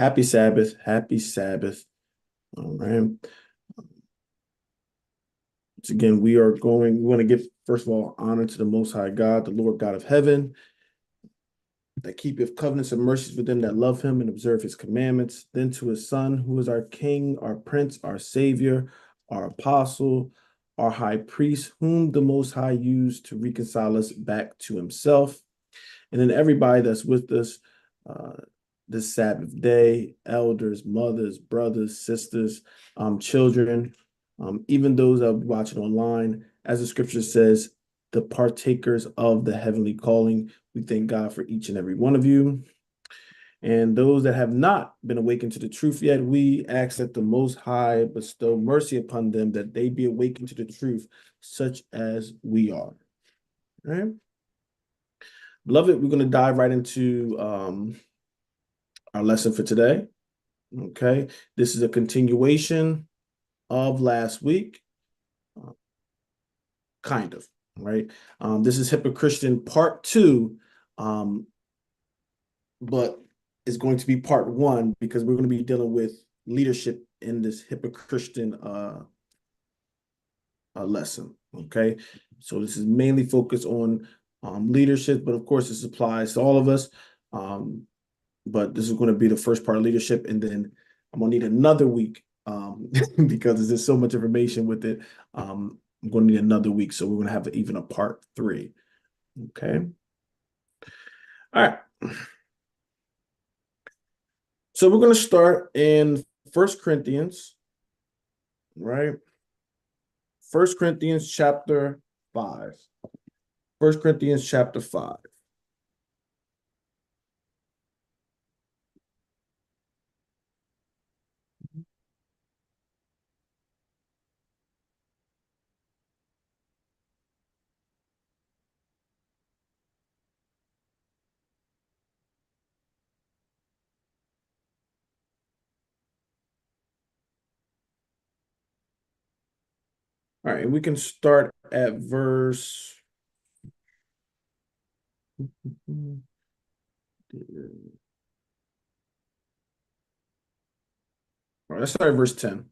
Happy Sabbath. Happy Sabbath. All right. Once again, we want to give, first of all, honor to the Most High God, the Lord God of heaven, that keepeth covenants and mercies with them that love him and observe his commandments. Then to his Son, who is our King, our Prince, our Savior, our Apostle, our High Priest, whom the Most High used to reconcile us back to himself. And then everybody that's with us this Sabbath day, elders, mothers, brothers, sisters, children, even those that will be watching online, as the scripture says, the partakers of the heavenly calling. We thank God for each and every one of you. And those that have not been awakened to the truth yet, we ask that the Most High bestow mercy upon them, that they be awakened to the truth, such as we are. All right. Beloved, we're going to dive right into our lesson for today. Okay. This is a continuation of last week, kind of, right? This is HypoChristian part 2, but it's going to be part 1 because we're going to be dealing with leadership in this HypoChristian lesson. Okay. So this is mainly focused on leadership, but of course this applies to all of us. But this is going to be the first part of leadership, and then I'm going to need another week because there's so much information with it. I'm going to need another week, so we're going to have even a part 3. Okay. All right. So we're going to start in 1 Corinthians, right? 1 Corinthians chapter 5. 1 Corinthians chapter 5. All right, and we can start at verse. All right, let's start at verse 10.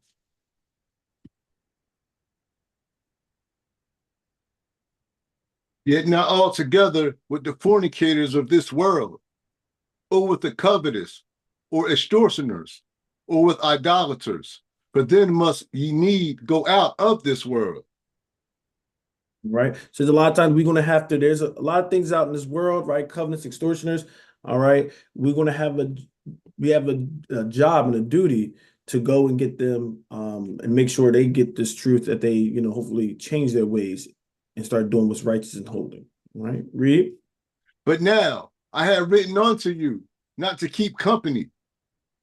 Yet not altogether with the fornicators of this world, or with the covetous, or extortioners, or with idolaters, for then must ye need go out of this world. Right. So there's a lot of times we're going to have to, there's a lot of things out in this world, right? Covenants, extortioners. All right. We're going to have a job and a duty to go and get them and make sure they get this truth, that they, hopefully change their ways and start doing what's righteous and holy. Right. Read. But now I have written unto you not to keep company.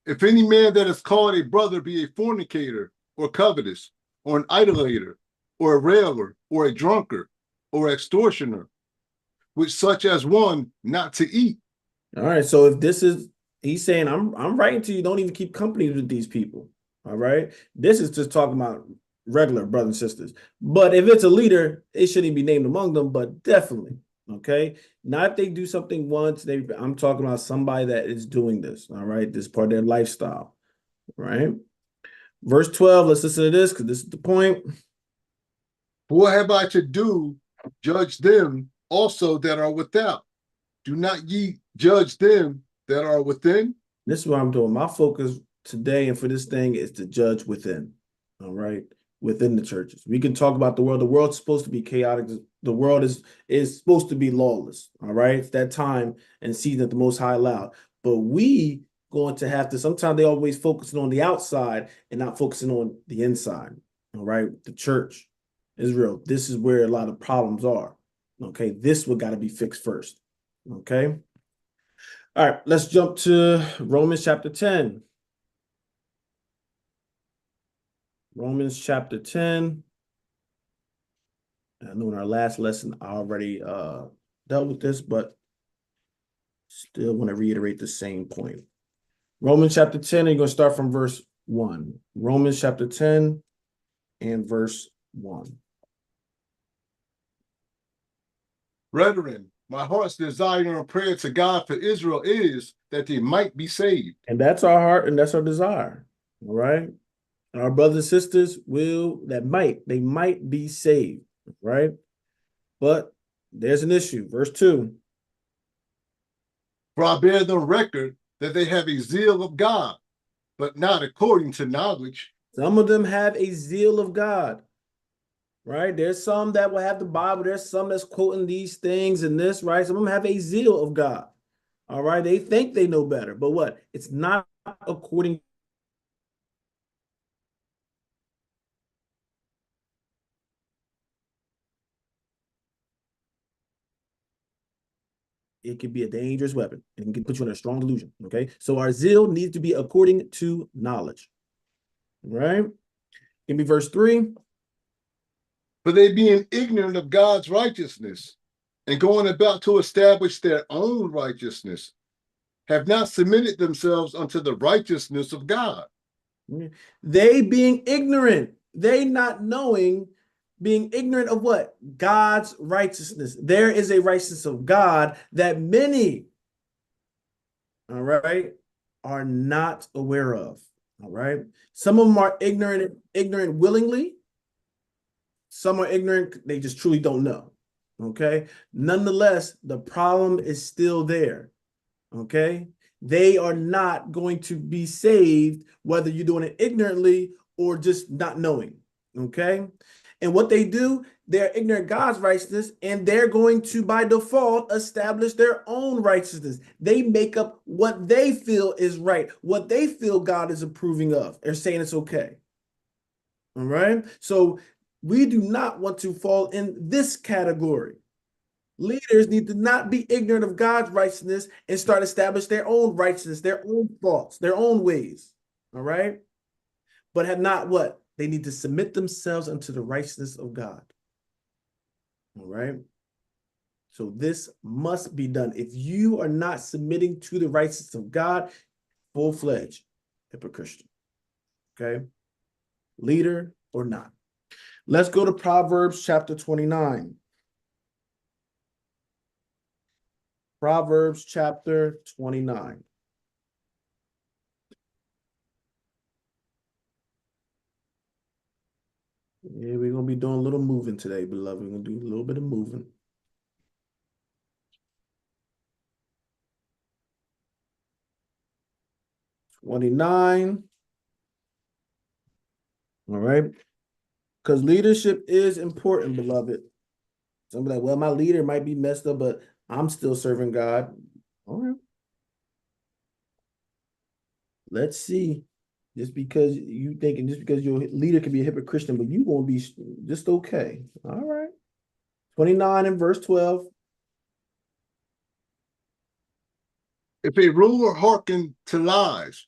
If any man that is called a brother be a fornicator, or covetous, or an idolater, or a railer, or a drunkard, or extortioner, with such as one not to eat. All right. So if this is, he's saying, I'm writing to you, don't even keep company with these people. All right. This is just talking about regular brothers and sisters. But if it's a leader, it shouldn't be named among them, but definitely. Okay. Not if they do something once. I'm talking about somebody that is doing this. All right. This is part of their lifestyle. Right. Verse 12. Let's listen to this because this is the point. What have I to do? Judge them also that are without. Do not ye judge them that are within? This is what I'm doing. My focus today and for this thing is to judge within. All right. Within the churches. We can talk about the world. The world's supposed to be chaotic. The world is supposed to be lawless. All right. It's that time and season that the Most High allowed. But we going to have to, sometimes they always focusing on the outside and not focusing on the inside. All right. The church, Israel, this is where a lot of problems are. Okay. This what got to be fixed first. Okay. All right. Let's jump to Romans chapter 10. Romans chapter 10. I know in our last lesson, I already dealt with this, but still want to reiterate the same point. Romans chapter 10, and you're going to start from verse 1. Romans chapter 10 and verse 1. Brethren, My heart's desire and prayer to God for Israel is that they might be saved. And that's our heart and that's our desire. All right. And our brothers and sisters they might be saved. Right. But there's an issue. Verse 2. For I bear them record that they have a zeal of God, but not according to knowledge. Some of them have a zeal of God. Right? There's some that will have the Bible. There's some that's quoting these things and this, right? Some of them have a zeal of God. All right. They think they know better, but what? It's not according. It can be a dangerous weapon and can put you in a strong delusion. Okay. So our zeal needs to be according to knowledge. Right? Give me verse 3. For they being ignorant of God's righteousness and going about to establish their own righteousness, have not submitted themselves unto the righteousness of God. They being ignorant, they not knowing, being ignorant of what? God's righteousness. There is a righteousness of God that many, all right, are not aware of. All right. Some of them are ignorant willingly. Some are ignorant, they just truly don't know. Okay. Nonetheless, the problem is still there. Okay. They are not going to be saved, whether you're doing it ignorantly or just not knowing. Okay. And what they do, they're ignorant God's righteousness, and they're going to, by default, establish their own righteousness. They make up what they feel is right, what they feel God is approving of. They're saying it's okay. All right. So we do not want to fall in this category. Leaders need to not be ignorant of God's righteousness and start establish their own righteousness, their own thoughts, their own ways. All right. But have not what? They need to submit themselves unto the righteousness of God. All right. So this must be done. If you are not submitting to the righteousness of God, full-fledged HypoChristian. Okay. Leader or not. Let's go to Proverbs chapter 29. Proverbs chapter 29. Yeah, we're going to be doing a little moving today, beloved. We're going to do a little bit of moving. $29. All right. Because leadership is important, beloved. Somebody like, well, my leader might be messed up, but I'm still serving God. All right. Let's see. Just because your leader can be a HypoChristian, but you won't be just okay. All right. 29 and verse 12. If a ruler hearken to lies,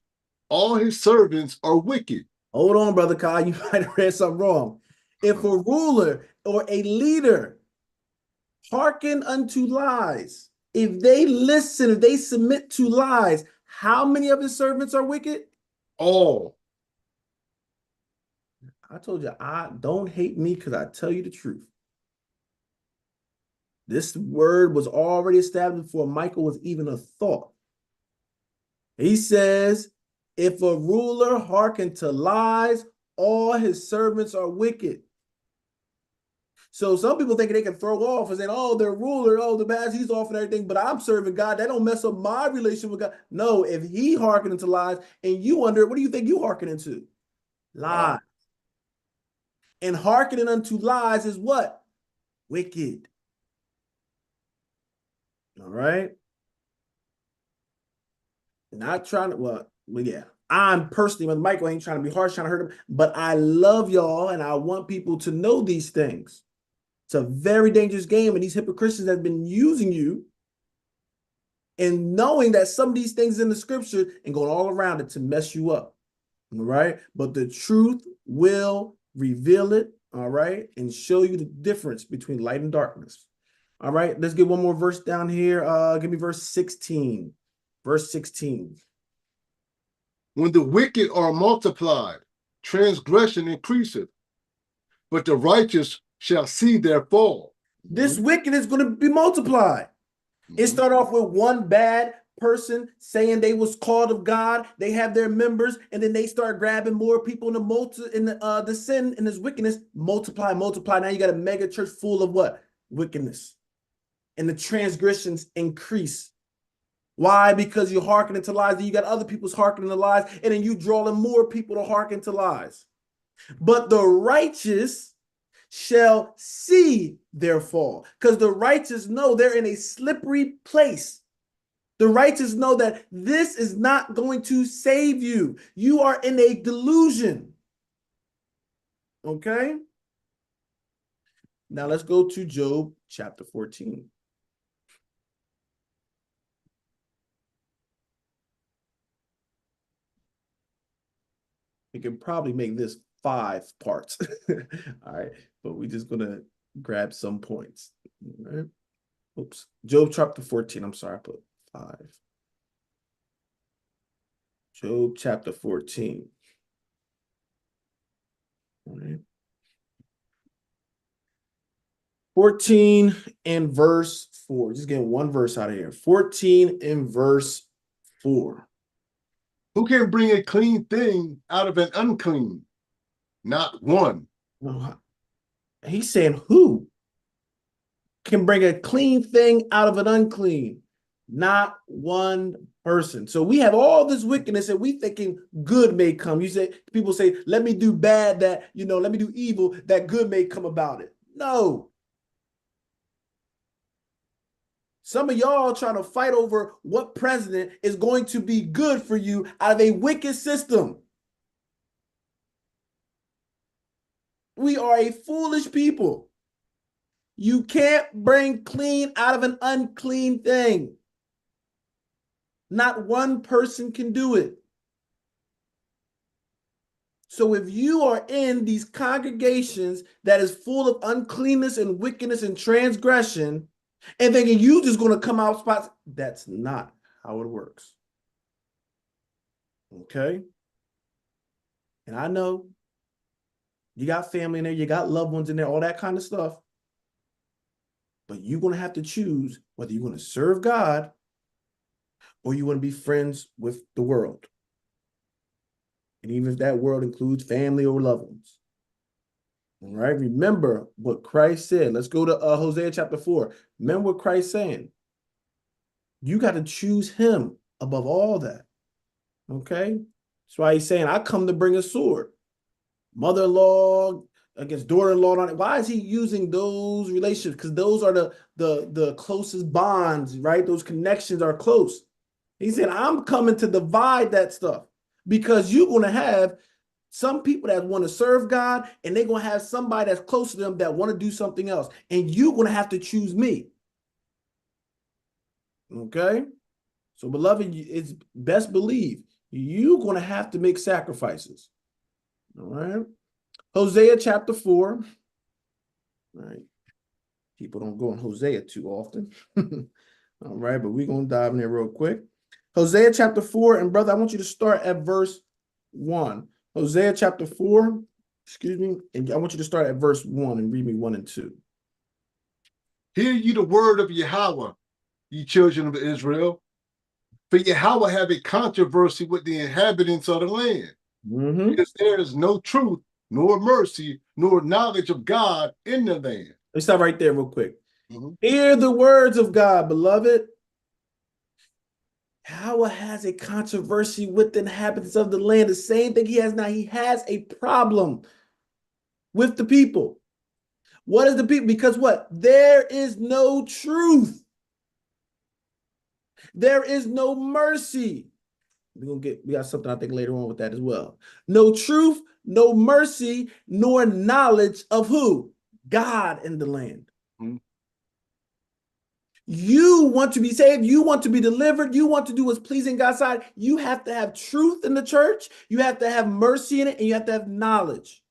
all his servants are wicked. Hold on, Brother Kyle. You might have read something wrong. If a ruler or a leader hearken unto lies, if they listen, if they submit to lies, how many of his servants are wicked? All. I told you, I don't hate me because I tell you the truth. This word was already established before Michael was even a thought. He says, if a ruler hearken to lies, all his servants are wicked. So some people think they can throw off and say, oh, their ruler, oh, the bad, he's off and everything, but I'm serving God. That don't mess up my relationship with God. No, if he hearkening to lies and you under it, what do you think you hearkening to? Lies. And hearkening unto lies is what? Wicked. All right. Not trying to, well, yeah. I'm personally, when Michael ain't trying to be harsh, trying to hurt him, but I love y'all and I want people to know these things. It's a very dangerous game, and these HypoChristians have been using you and knowing that some of these things in the scripture and going all around it to mess you up. All right. But the truth will reveal it. All right. And show you the difference between light and darkness. All right. Let's get one more verse down here. Give me verse 16. Verse 16. When the wicked are multiplied, transgression increaseth, but the righteous shall see their fall. This wicked is going to be multiplied. It started off with one bad person saying they was called of God. They have their members, and then they start grabbing more people in the sin and this wickedness. Multiply. Now you got a mega church full of what? Wickedness. And the transgressions increase. Why? Because you're hearkening to lies. Then you got other people's hearkening to lies, and then you drawing more people to hearken to lies. But the righteous shall see their fall, because the righteous know they're in a slippery place. The righteous know that this is not going to save you. You are in a delusion. Okay? Now let's go to Job chapter 14. We can probably make this 5 parts. All right, but we're just gonna grab some points. All right. Oops. Job chapter 14. I'm sorry, I put 5. Job chapter 14. All right. 14 and verse 4. Just getting one verse out of here. 14 and verse 4. Who can bring a clean thing out of an unclean? Not one. He's saying who can bring a clean thing out of an unclean? Not one person. So we have all this wickedness and we thinking good may come. People say, let me do bad that, let me do evil that good may come about it. No. Some of y'all trying to fight over what president is going to be good for you out of a wicked system. We are a foolish people. You can't bring clean out of an unclean thing. Not one person can do it. So if you are in these congregations that is full of uncleanness and wickedness and transgression, and thinking you just going to come out spots, that's not how it works. Okay? And I know you got family in there, you got loved ones in there, all that kind of stuff. But you're going to have to choose whether you're going to serve God or you want to be friends with the world. And even if that world includes family or loved ones. All right, remember what Christ said. Let's go to Hosea chapter 4. Remember what Christ saying. You got to choose him above all that. Okay? That's why he's saying, I come to bring a sword. Mother-in-law against daughter-in-law. Why is he using those relationships? Because those are the closest bonds, right? Those connections are close. He said, I'm coming to divide that stuff because you're going to have some people that want to serve God and they're going to have somebody that's close to them that want to do something else. And you're going to have to choose me. Okay? So, beloved, it's best believe you're going to have to make sacrifices. All right? Hosea chapter 4. All right. People don't go in Hosea too often. All right, but we're going to dive in there real quick. Hosea chapter 4, and brother, I want you to start at verse 1. Hosea chapter 4, and I want you to start at verse 1 and read me 1 and 2. Hear ye the word of Yahweh, ye children of Israel. For Yahweh have a controversy with the inhabitants of the land, because there is no truth, nor mercy, nor knowledge of God in the land. Let's stop right there real quick. Hear the words of God, beloved. Yahweh has a controversy with the inhabitants of the land. The same thing he has now. He has a problem with the people. What is the people? Because what? There is no truth. There is no mercy. We got something I think later on with that as well. No truth, no mercy, nor knowledge of who? God in the land. You want to be saved, you want to be delivered, you want to do what's pleasing God's side. You have to have truth in the church, you have to have mercy in it, and you have to have knowledge.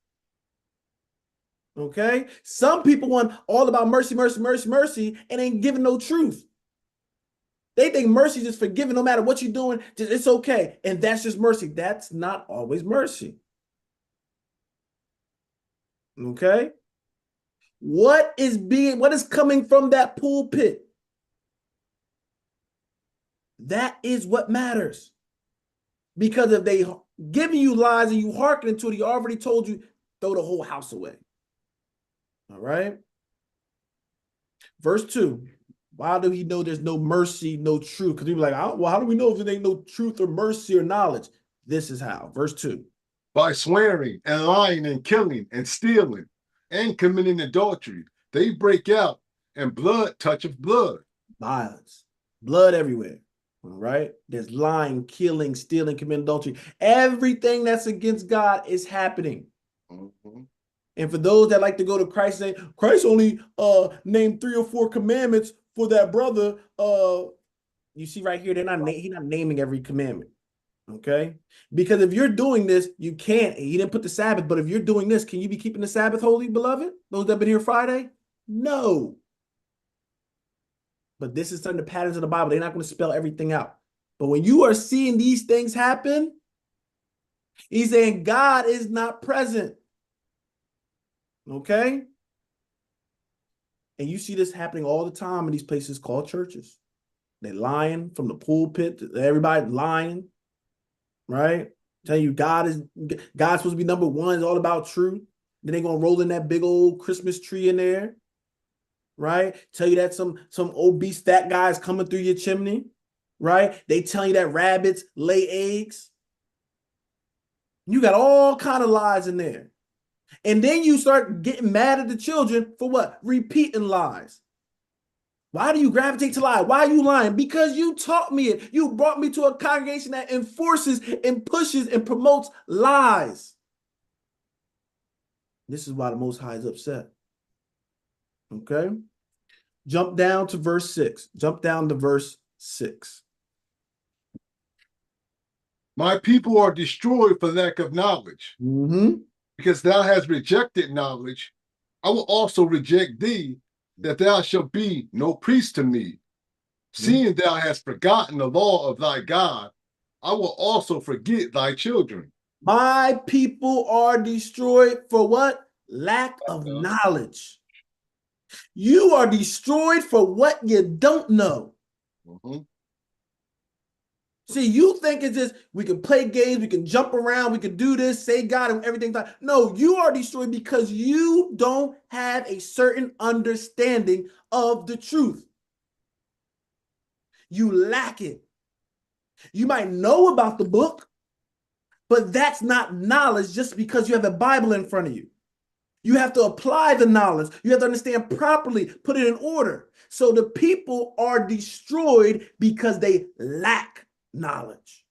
Okay? Some people want all about mercy, mercy, mercy, mercy, and ain't giving no truth. They think mercy is just forgiving no matter what you're doing, just it's okay. And that's just mercy. That's not always mercy. Okay? What is coming from that pulpit? That is what matters. Because if they giving you lies and you hearken to it, he already told you, throw the whole house away. All right. Verse 2. Why do he know there's no mercy, no truth? Because people are like, well, how do we know if there ain't no truth or mercy or knowledge? This is how. Verse 2. By swearing and lying and killing and stealing and committing adultery, they break out, and blood toucheth blood. Violence. Blood everywhere. All right. There's lying, killing, stealing, committing adultery. Everything that's against God is happening. Mm-hmm. And for those that like to go to Christ and say, Christ only named 3 or 4 commandments for that brother. You see right here, he's not naming every commandment. Okay. Because if you're doing this, you can't. He didn't put the Sabbath, but if you're doing this, can you be keeping the Sabbath holy, beloved? Those that have been here Friday? No. But this is some of the patterns of the Bible. They're not going to spell everything out. But when you are seeing these things happen, he's saying God is not present. Okay? And you see this happening all the time in these places called churches. They're lying from the pulpit, everybody lying, right? Telling you God's supposed to be number one, it's all about truth. Then they're gonna roll in that big old Christmas tree in there, right? Tell you that some obese fat guy is coming through your chimney, right? They tell you that rabbits lay eggs. You got all kind of lies in there. And then you start getting mad at the children for what? Repeating lies. Why do you gravitate to lie? Why are you lying? Because you taught me it. You brought me to a congregation that enforces and pushes and promotes lies. This is why the Most High is upset. Okay? Jump down to verse 6. Jump down to verse 6. My people are destroyed for lack of knowledge. Mm-hmm. Because thou hast rejected knowledge, I will also reject thee, that thou shalt be no priest to me. Seeing thou hast forgotten the law of thy God, I will also forget thy children. My people are destroyed for what? Lack of knowledge. You are destroyed for what you don't know. Mm-hmm. See, you think it's just, we can play games, we can jump around, we can do this, say God and everything. No, you are destroyed because you don't have a certain understanding of the truth. You lack it. You might know about the book, but that's not knowledge just because you have the Bible in front of you. You have to apply the knowledge. You have to understand properly, put it in order. So the people are destroyed because they lack knowledge.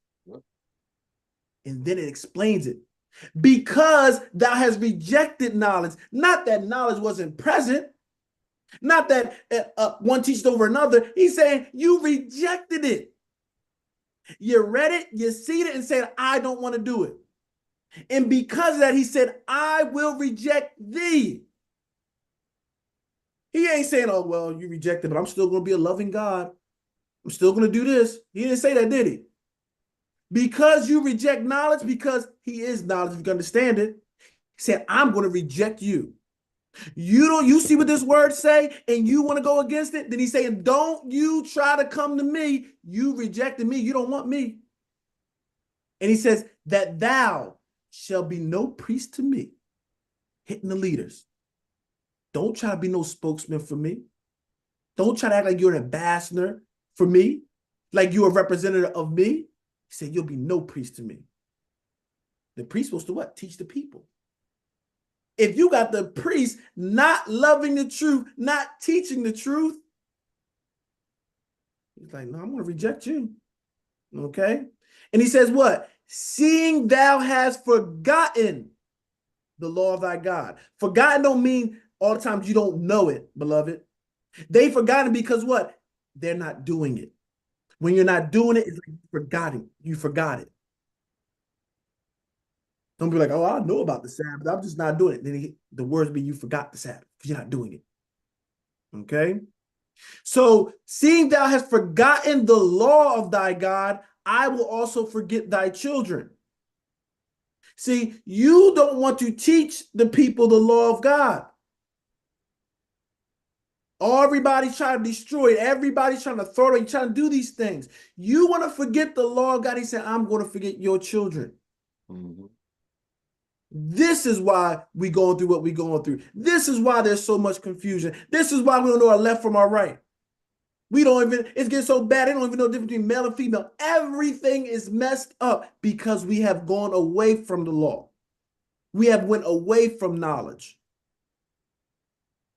And then it explains it. Because thou hast rejected knowledge. Not that knowledge wasn't present. Not that one teaches over another. He's saying you rejected it. You read it, you see it, and said, I don't want to do it. And because of that, he said, I will reject thee. He ain't saying, oh, well, you rejected, but I'm still going to be a loving God. I'm still going to do this. He didn't say that, did he? Because you reject knowledge, because he is knowledge, if you can understand it, he said, I'm going to reject you. You see what this word say, and you want to go against it? Then he's saying, don't you try to come to me. You rejected me. You don't want me. And he says, that thou shall be no priest to me. Hitting the leaders. Don't try to be no spokesman for me. Don't try to act like you're an ambassador for me, like you're a representative of me. He said, you'll be no priest to me. The priest supposed to what? Teach the people. If you got the priest not loving the truth, not teaching the truth, he's like, no, I'm going to reject you. Okay? And he says what? Seeing thou hast forgotten the law of thy God. Forgotten don't mean all the times you don't know it, beloved. They forgotten because what? They're not doing it. When you're not doing it, it's like you forgot it. You forgot it. Don't be like, oh, I know about the Sabbath. I'm just not doing it. Then the words be, you forgot the Sabbath because you're not doing it. Okay? So, seeing thou hast forgotten the law of thy God, I will also forget thy children. See, you don't want to teach the people the law of God. Everybody's trying to destroy it. Everybody's trying to throw it. You're trying to do these things. You want to forget the law of God. He said, I'm going to forget your children. Mm-hmm. This is why we're going through what we're going through. This is why there's so much confusion. This is why we don't know our left from our right. We don't even, it's getting so bad, they don't even know the difference between male and female. Everything is messed up because we have gone away from the law. We have went away from knowledge.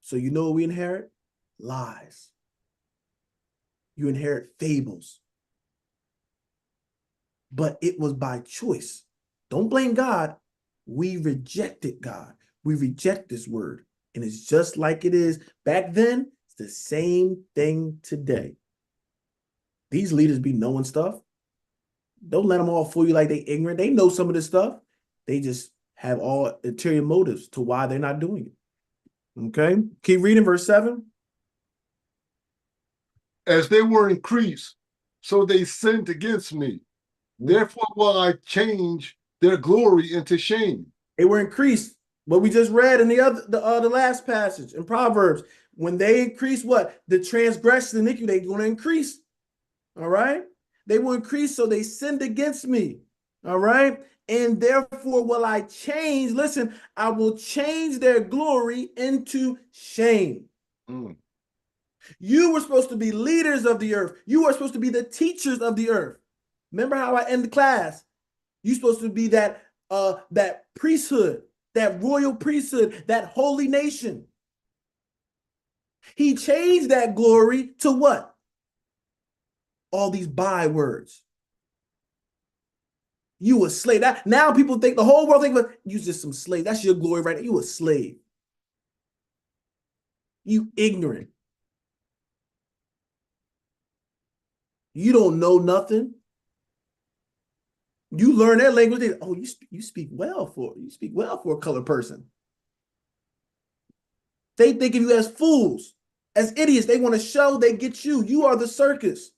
So you know what we inherit? Lies. You inherit fables. But it was by choice. Don't blame God. We rejected God. We reject this word. And it's just like it is back then. It's the same thing today. These leaders be knowing stuff. Don't let them all fool you like they ignorant. They know some of this stuff. They just have all ulterior motives to why they're not doing it. Okay. Keep reading verse 7. As they were increased, so they sinned against me. Therefore will I change their glory into shame. They were increased. What we just read in the last passage in Proverbs. When they increase what? The transgression, iniquity, they're going to increase. All right. They will increase, so they sinned against me. All right. And therefore will I change. Listen, I will change their glory into shame. Mm. You were supposed to be leaders of the earth. You are supposed to be the teachers of the earth. Remember how I end the class? You're supposed to be that priesthood, that royal priesthood, that holy nation. He changed that glory to what? All these bywords. You a slave. Now people think, the whole world think, but you just some slave. That's your glory right now. You a slave. You ignorant. You don't know nothing. You learn that language. Oh, you speak well for a colored person. They think of you as fools, as idiots. They want to show they get you. You are the circus.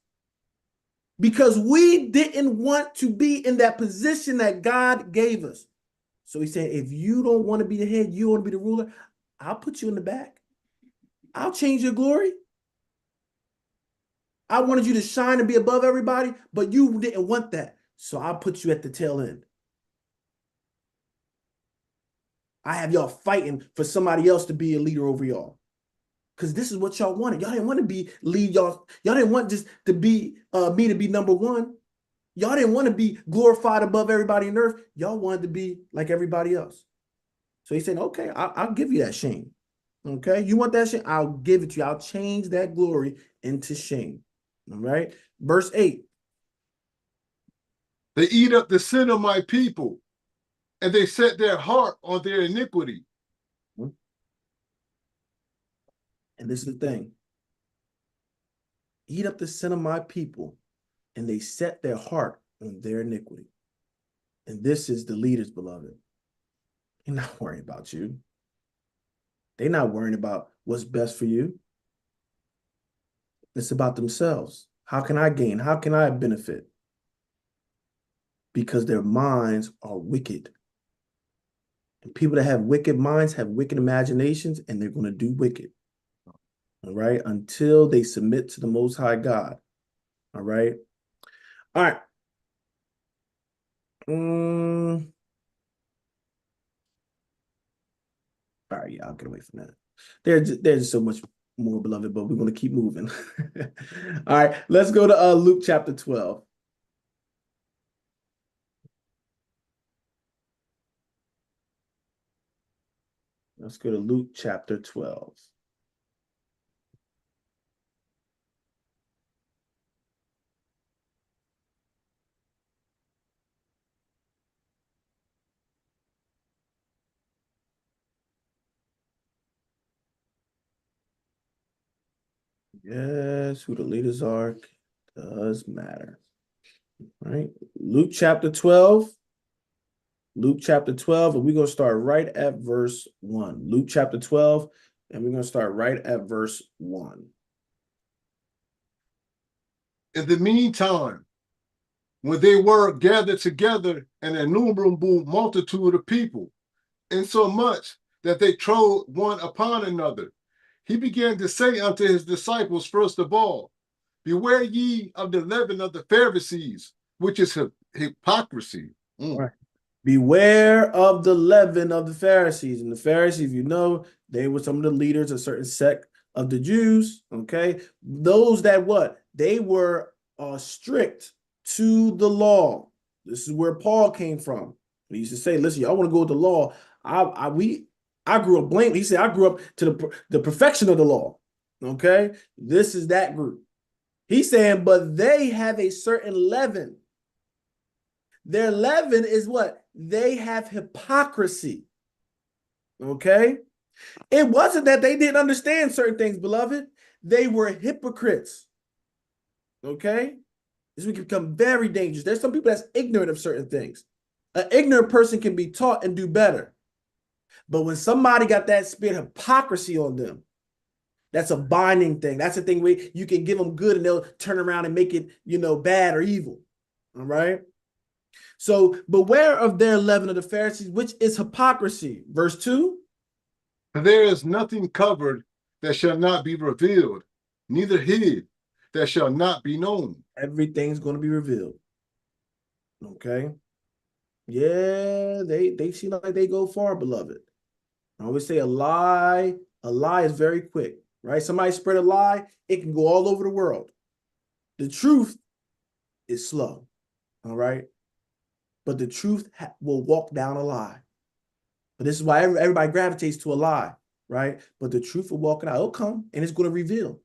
Because we didn't want to be in that position that God gave us. So he said, if you don't want to be the head, you want to be the ruler, I'll put you in the back. I'll change your glory. I wanted you to shine and be above everybody, but you didn't want that. So I'll put you at the tail end. I have y'all fighting for somebody else to be a leader over y'all. Because this is what y'all wanted. Y'all didn't want to be lead y'all. Y'all didn't want just to be me to be number one. Y'all didn't want to be glorified above everybody on earth. Y'all wanted to be like everybody else. So he said, okay, I'll give you that shame. Okay, you want that shame? I'll give it to you. I'll change that glory into shame. All right. Verse 8. They eat up the sin of my people, and they set their heart on their iniquity. And this is the thing. Eat up the sin of my people, and they set their heart on their iniquity. And this is the leaders, beloved. They're not worrying about you. They're not worrying about what's best for you. It's about themselves. How can I gain? How can I benefit? Because their minds are wicked. And people that have wicked minds have wicked imaginations, and they're going to do wicked. All right? Until they submit to the Most High God. All right? All right. All right, yeah, I'll get away from that. There's so much more, beloved, but we're going to keep moving. All right, let's go to Luke chapter 12. Let's go to Luke chapter 12. Yes, who the leaders are does matter. All right, Luke chapter 12. Luke chapter 12, and we're going to start right at verse 1. Luke chapter 12, and we're going to start right at verse 1. In the meantime, when they were gathered together an innumerable multitude of people, insomuch that they trode one upon another, he began to say unto his disciples, first of all, beware ye of the leaven of the Pharisees, which is hypocrisy. Right. Beware of the leaven of the Pharisees. And the Pharisees, you know, they were some of the leaders of a certain sect of the Jews. Okay. Those that what? They were strict to the law. This is where Paul came from. He used to say, listen, y'all want to go with the law. I grew up blameless. He said, I grew up to the perfection of the law. Okay. This is that group. He's saying, but they have a certain leaven. Their leaven is what? They have hypocrisy. Okay? It wasn't that they didn't understand certain things, beloved. They were hypocrites. Okay? This would become very dangerous. There's some people that's ignorant of certain things. An ignorant person can be taught and do better. But when somebody got that spirit of hypocrisy on them, that's a binding thing. That's a thing where you can give them good and they'll turn around and make it, bad or evil. All right? So beware of their leaven of the Pharisees, which is hypocrisy. Verse 2. For there is nothing covered that shall not be revealed, neither hid that shall not be known. Everything's going to be revealed. Okay. Yeah, they seem like they go far, beloved. I always say a lie is very quick, right? Somebody spread a lie, it can go all over the world. The truth is slow. All right. But the truth will walk down a lie. But this is why everybody gravitates to a lie, right? But the truth will walk it out. It'll come and it's going to reveal.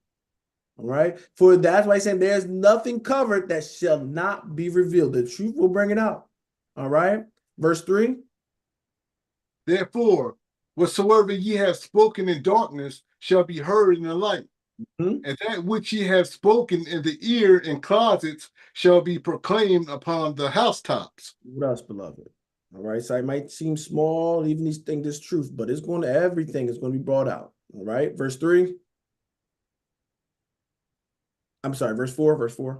All right. For that's why he's saying there's nothing covered that shall not be revealed. The truth will bring it out. All right. Verse 3. Therefore, whatsoever ye have spoken in darkness shall be heard in the light. And that which ye have spoken in the ear in closets shall be proclaimed upon the housetops. What else, beloved? All right. So it might seem small, even these things is truth, but everything is going to be brought out. All right. Verse 3. I'm sorry, verse 4. Verse 4.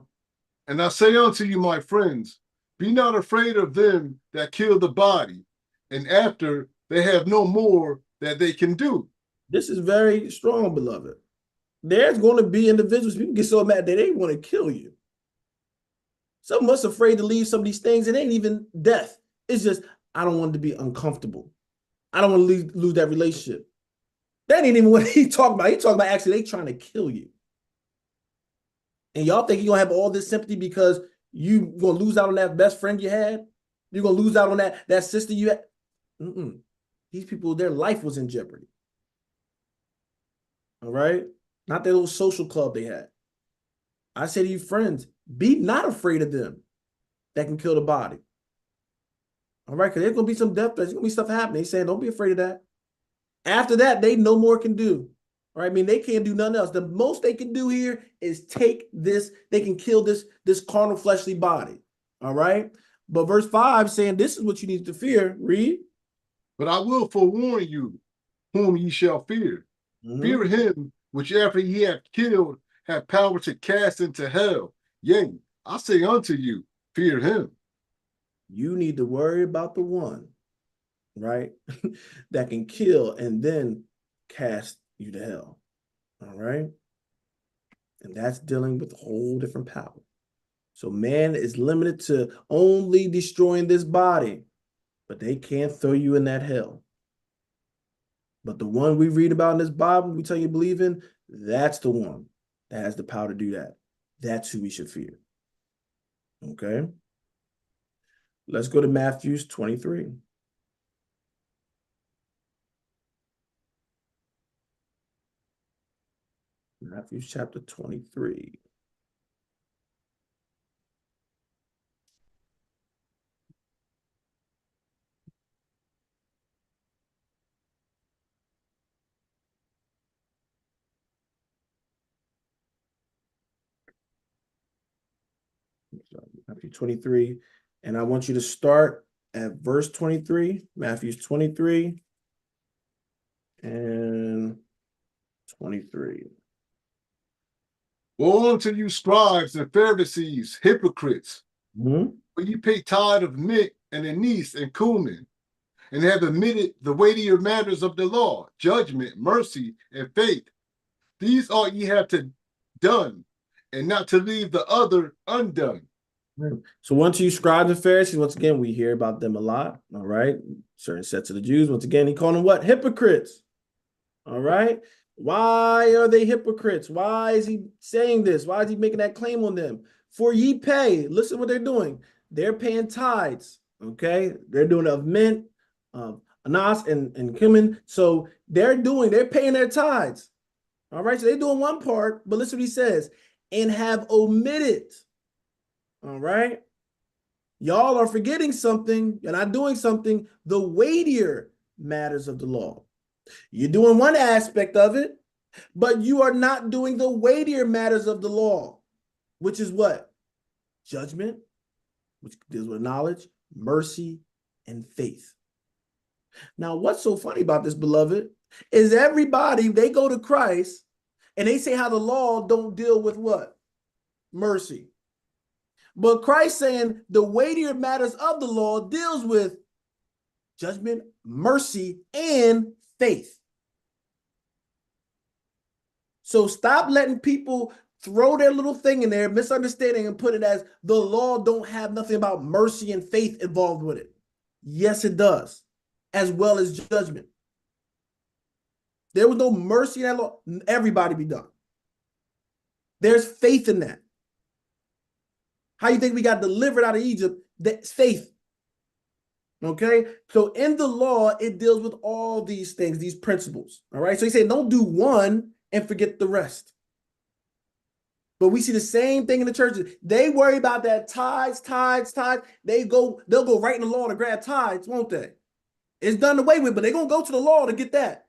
And I say unto you, my friends, be not afraid of them that kill the body, and after they have no more that they can do. This is very strong, beloved. There's going to be individuals, people get so mad that they want to kill you. Some of us are afraid to leave some of these things. It ain't even death. It's just, I don't want to be uncomfortable. I don't want to lose that relationship. That ain't even what he talking about. He talking about actually they trying to kill you. And y'all think you're going to have all this sympathy because you going to lose out on that best friend you had? You're going to lose out on that sister you had? These people, their life was in jeopardy. All right? Not that little social club they had. I say to you, friends, be not afraid of them that can kill the body. All right? Because there's going to be some death threats. There's going to be stuff happening. He's saying, don't be afraid of that. After that, they no more can do. All right? I mean, they can't do nothing else. The most they can do here is take this. They can kill this carnal fleshly body. All right? But verse 5 saying this is what you need to fear. Read. But I will forewarn you whom ye shall fear. Fear him which after ye have killed have power to cast into hell. Yea, I say unto you, fear him. You need to worry about the one, right, that can kill and then cast you to hell. All right? And that's dealing with a whole different power. So man is limited to only destroying this body, but they can't throw you in that hell. But the one we read about in this Bible, we tell you believe in, that's the one that has the power to do that. That's who we should fear. Okay? Let's go to Matthew 23. Matthew chapter 23. Matthew 23. And I want you to start at verse 23. Matthew 23 and 23. Woe unto you, scribes and Pharisees, hypocrites! For you pay tithe of mint and anise and cumin, and have omitted the weightier matters of the law, judgment, mercy, and faith. These ought ye have to done, and not to leave the other undone. So once you scribes and Pharisees, once again, we hear about them a lot. All right. Certain sets of the Jews. Once again, he called them what? Hypocrites. All right. Why are they hypocrites? Why is he saying this? Why is he making that claim on them? For ye pay. Listen what they're doing. They're paying tithes. Okay. They're doing of mint, anas, and cumin. So they're paying their tithes. All right. So they're doing one part, but listen what he says, and have omitted. All right. Y'all are forgetting something. You're not doing something. The weightier matters of the law. You're doing one aspect of it, but you are not doing the weightier matters of the law, which is what? Judgment, which deals with knowledge, mercy, and faith. Now, what's so funny about this, beloved, is everybody, they go to Christ and they say how the law don't deal with what? Mercy. But Christ saying the weightier matters of the law deals with judgment, mercy, and faith. So stop letting people throw their little thing in there, misunderstanding, and put it as the law don't have nothing about mercy and faith involved with it. Yes, it does, as well as judgment. There was no mercy in that law. Everybody be done. There's faith in that. How you think we got delivered out of Egypt? That's faith. Okay, so in the law, it deals with all these things, these principles. All right, so he said, don't do one and forget the rest. But we see the same thing in the churches. They worry about that tithes. They'll go right in the law to grab tithes, won't they? It's done away with, but they're gonna go to the law to get that.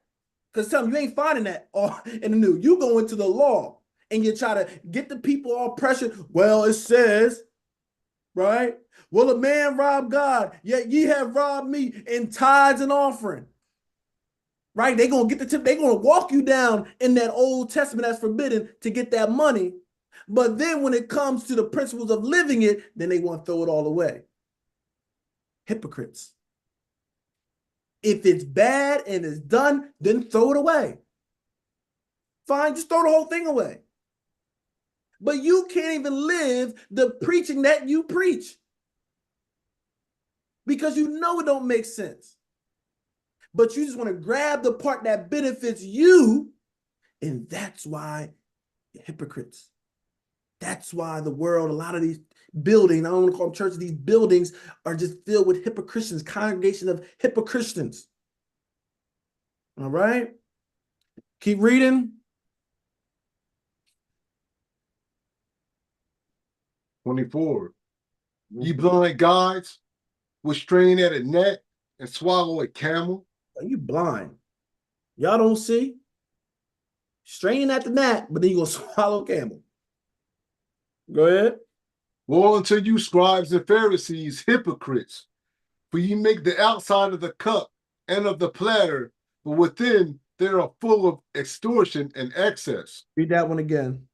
Because tell them you ain't finding that in the new. You go into the law and you try to get the people all pressured. Well, it says, right? Will a man rob God? Yet ye have robbed me in tithes and offering. Right? They're going to get the tip. They're going to walk you down in that Old Testament that's forbidden to get that money. But then when it comes to the principles of living it, then they want to throw it all away. Hypocrites. If it's bad and it's done, then throw it away. Fine, just throw the whole thing away. But you can't even live the preaching that you preach because you know it don't make sense. But you just want to grab the part that benefits you, and that's why you're hypocrites. That's why the world, a lot of these buildings, I don't want to call them churches, these buildings are just filled with HypoChristians, congregation of HypoChristians. All right? Keep reading. 24. Ye blind guides, which strain at a net and swallow a camel. Are you blind? Y'all don't see? Straining at the gnat, but then you're going to swallow a camel. Go ahead. Woe unto you, scribes and Pharisees, hypocrites, for ye make the outside of the cup and of the platter, but within they are full of extortion and excess. Read that one again.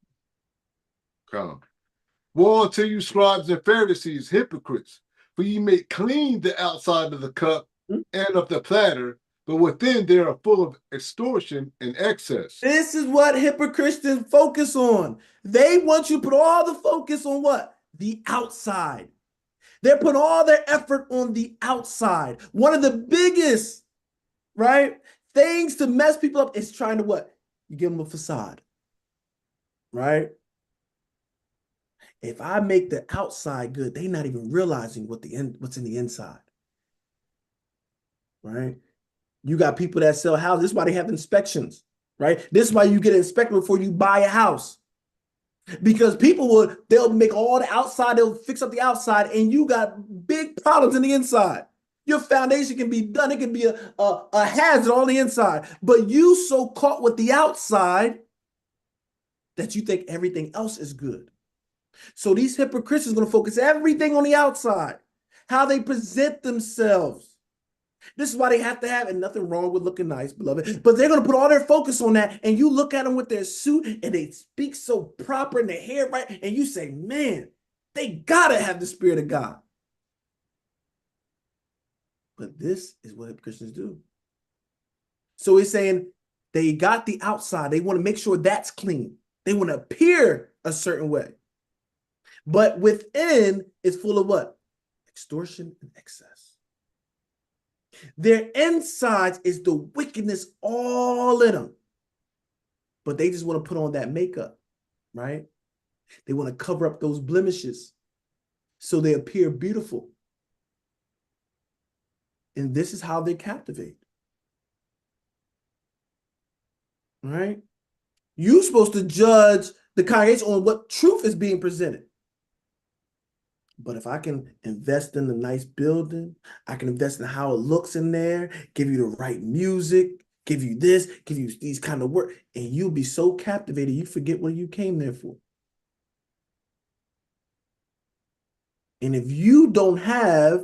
Come. Woe unto you, scribes and Pharisees, hypocrites, for ye make clean the outside of the cup and of the platter, but within they are full of extortion and excess. This is what HypoChristians focus on. They want you to put all the focus on what? The outside. They're putting all their effort on the outside. One of the biggest, right, things to mess people up is trying to what? You give them a facade, right? If I make the outside good, they're not even realizing what's in the inside, right? You got people that sell houses. This is why they have inspections, right? This is why you get inspected before you buy a house. Because they'll make all the outside, they'll fix up the outside, and you got big problems in the inside. Your foundation can be done. It can be a hazard on the inside. But you so caught with the outside that you think everything else is good. So these hypocrites are going to focus everything on the outside, how they present themselves. This is why they have to have, and nothing wrong with looking nice, beloved, but they're going to put all their focus on that, and you look at them with their suit, and they speak so proper, and their hair right, and you say, man, they got to have the Spirit of God. But this is what Christians do. So he's saying, They got the outside. They want to make sure that's clean. They want to appear a certain way. But within is full of what? Extortion and excess. Their insides is the wickedness all in them. But they just want to put on that makeup, right? They want to cover up those blemishes so they appear beautiful. And this is how they captivate. All right? You're supposed to judge the congregation on what truth is being presented. But if I can invest in a nice building, I can invest in how it looks in there, give you the right music, give you this, give you these kind of work, and you'll be so captivated, you forget what you came there for. And if you don't have,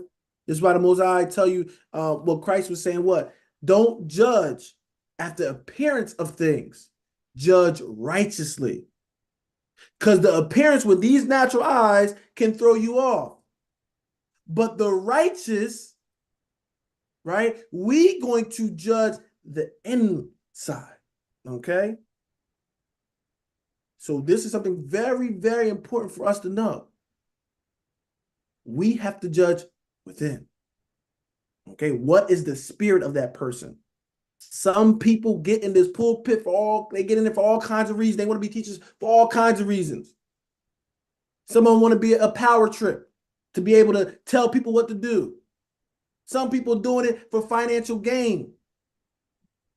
this is why the Most High tell you what Christ was saying, what? Don't judge after appearance of things. Judge righteously. Because the appearance with these natural eyes can throw you off. But the righteous, right? We going to judge the inside. Okay? So this is something very, very important for us to know. We have to judge within. Okay? What is the spirit of that person? Some people get in this pulpit they get in there for all kinds of reasons. They want to be teachers for all kinds of reasons. Some of them want to be a power trip to be able to tell people what to do. Some people doing it for financial gain,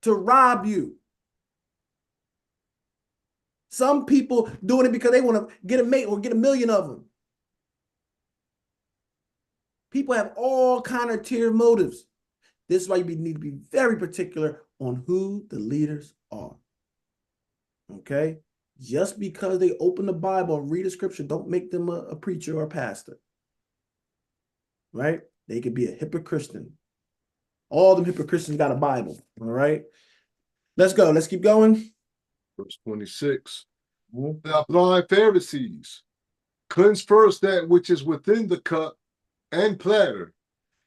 to rob you. Some people doing it because they want to get a mate or get a million of them. People have all kinds of ulterior motives. This is why you need to be very particular on who the leaders are. Okay? Just because they open the Bible and read a scripture, don't make them a preacher or a pastor. Right? They could be a HypoChristian. All them HypoChristians got a Bible. All right? Let's go. Let's keep going. Verse 26. Thou blind Pharisees, cleanse first that which is within the cup and platter,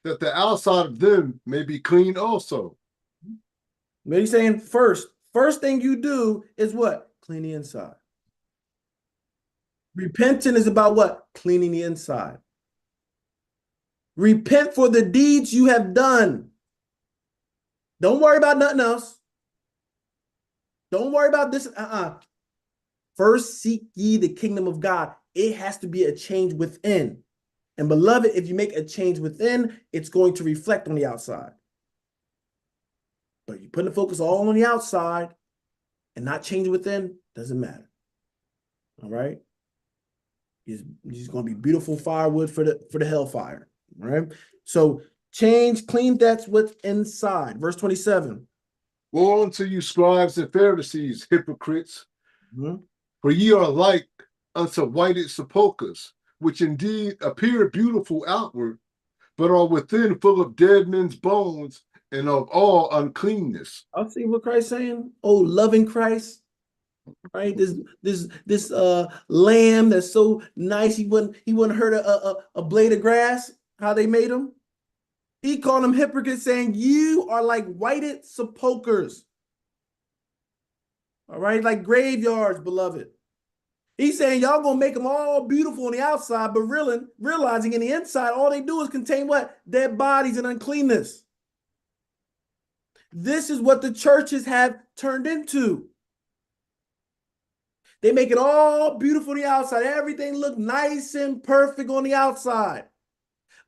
that the outside of them may be clean also. What he's saying first thing you do is what? Clean the inside. Repenting is about what? Cleaning the inside. Repent for the deeds you have done. Don't worry about nothing else. Don't worry about this. First seek ye the kingdom of God. It has to be a change within. And beloved, if you make a change within, it's going to reflect on the outside. But you put the focus all on the outside and not change within, doesn't matter. All right? It's going to be beautiful firewood for the hellfire. All right? So change, clean that's what's inside. Verse 27. Woe unto you, scribes and Pharisees, hypocrites, for ye are like unto whited sepulchres, which indeed appear beautiful outward, but are within full of dead men's bones and of all uncleanness. I'll see what Christ's saying. Oh, loving Christ. Right? This lamb that's so nice, he wouldn't hurt a blade of grass, how they made him. He called them hypocrites, saying, you are like whited sepulchres. All right, like graveyards, beloved. He's saying y'all gonna make them all beautiful on the outside, but realizing in the inside, all they do is contain what? Dead bodies and uncleanness. This is what the churches have turned into. They make it all beautiful on the outside. Everything look nice and perfect on the outside.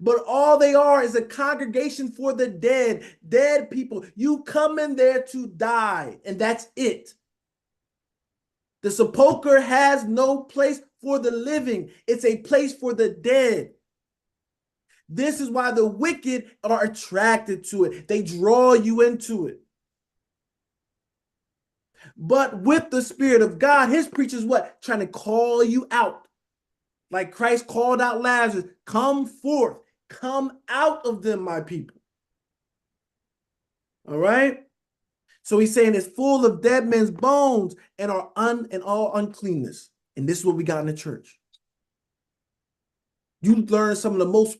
But all they are is a congregation for the dead people. You come in there to die, and that's it. The sepulcher has no place for the living. It's a place for the dead. This is why the wicked are attracted to it. They draw you into it. But with the Spirit of God, his preachers what? Trying to call you out. Like Christ called out Lazarus, come forth, come out of them, my people. All right? So he's saying it's full of dead men's bones and all uncleanness. And this is what we got in the church. You learn some of the most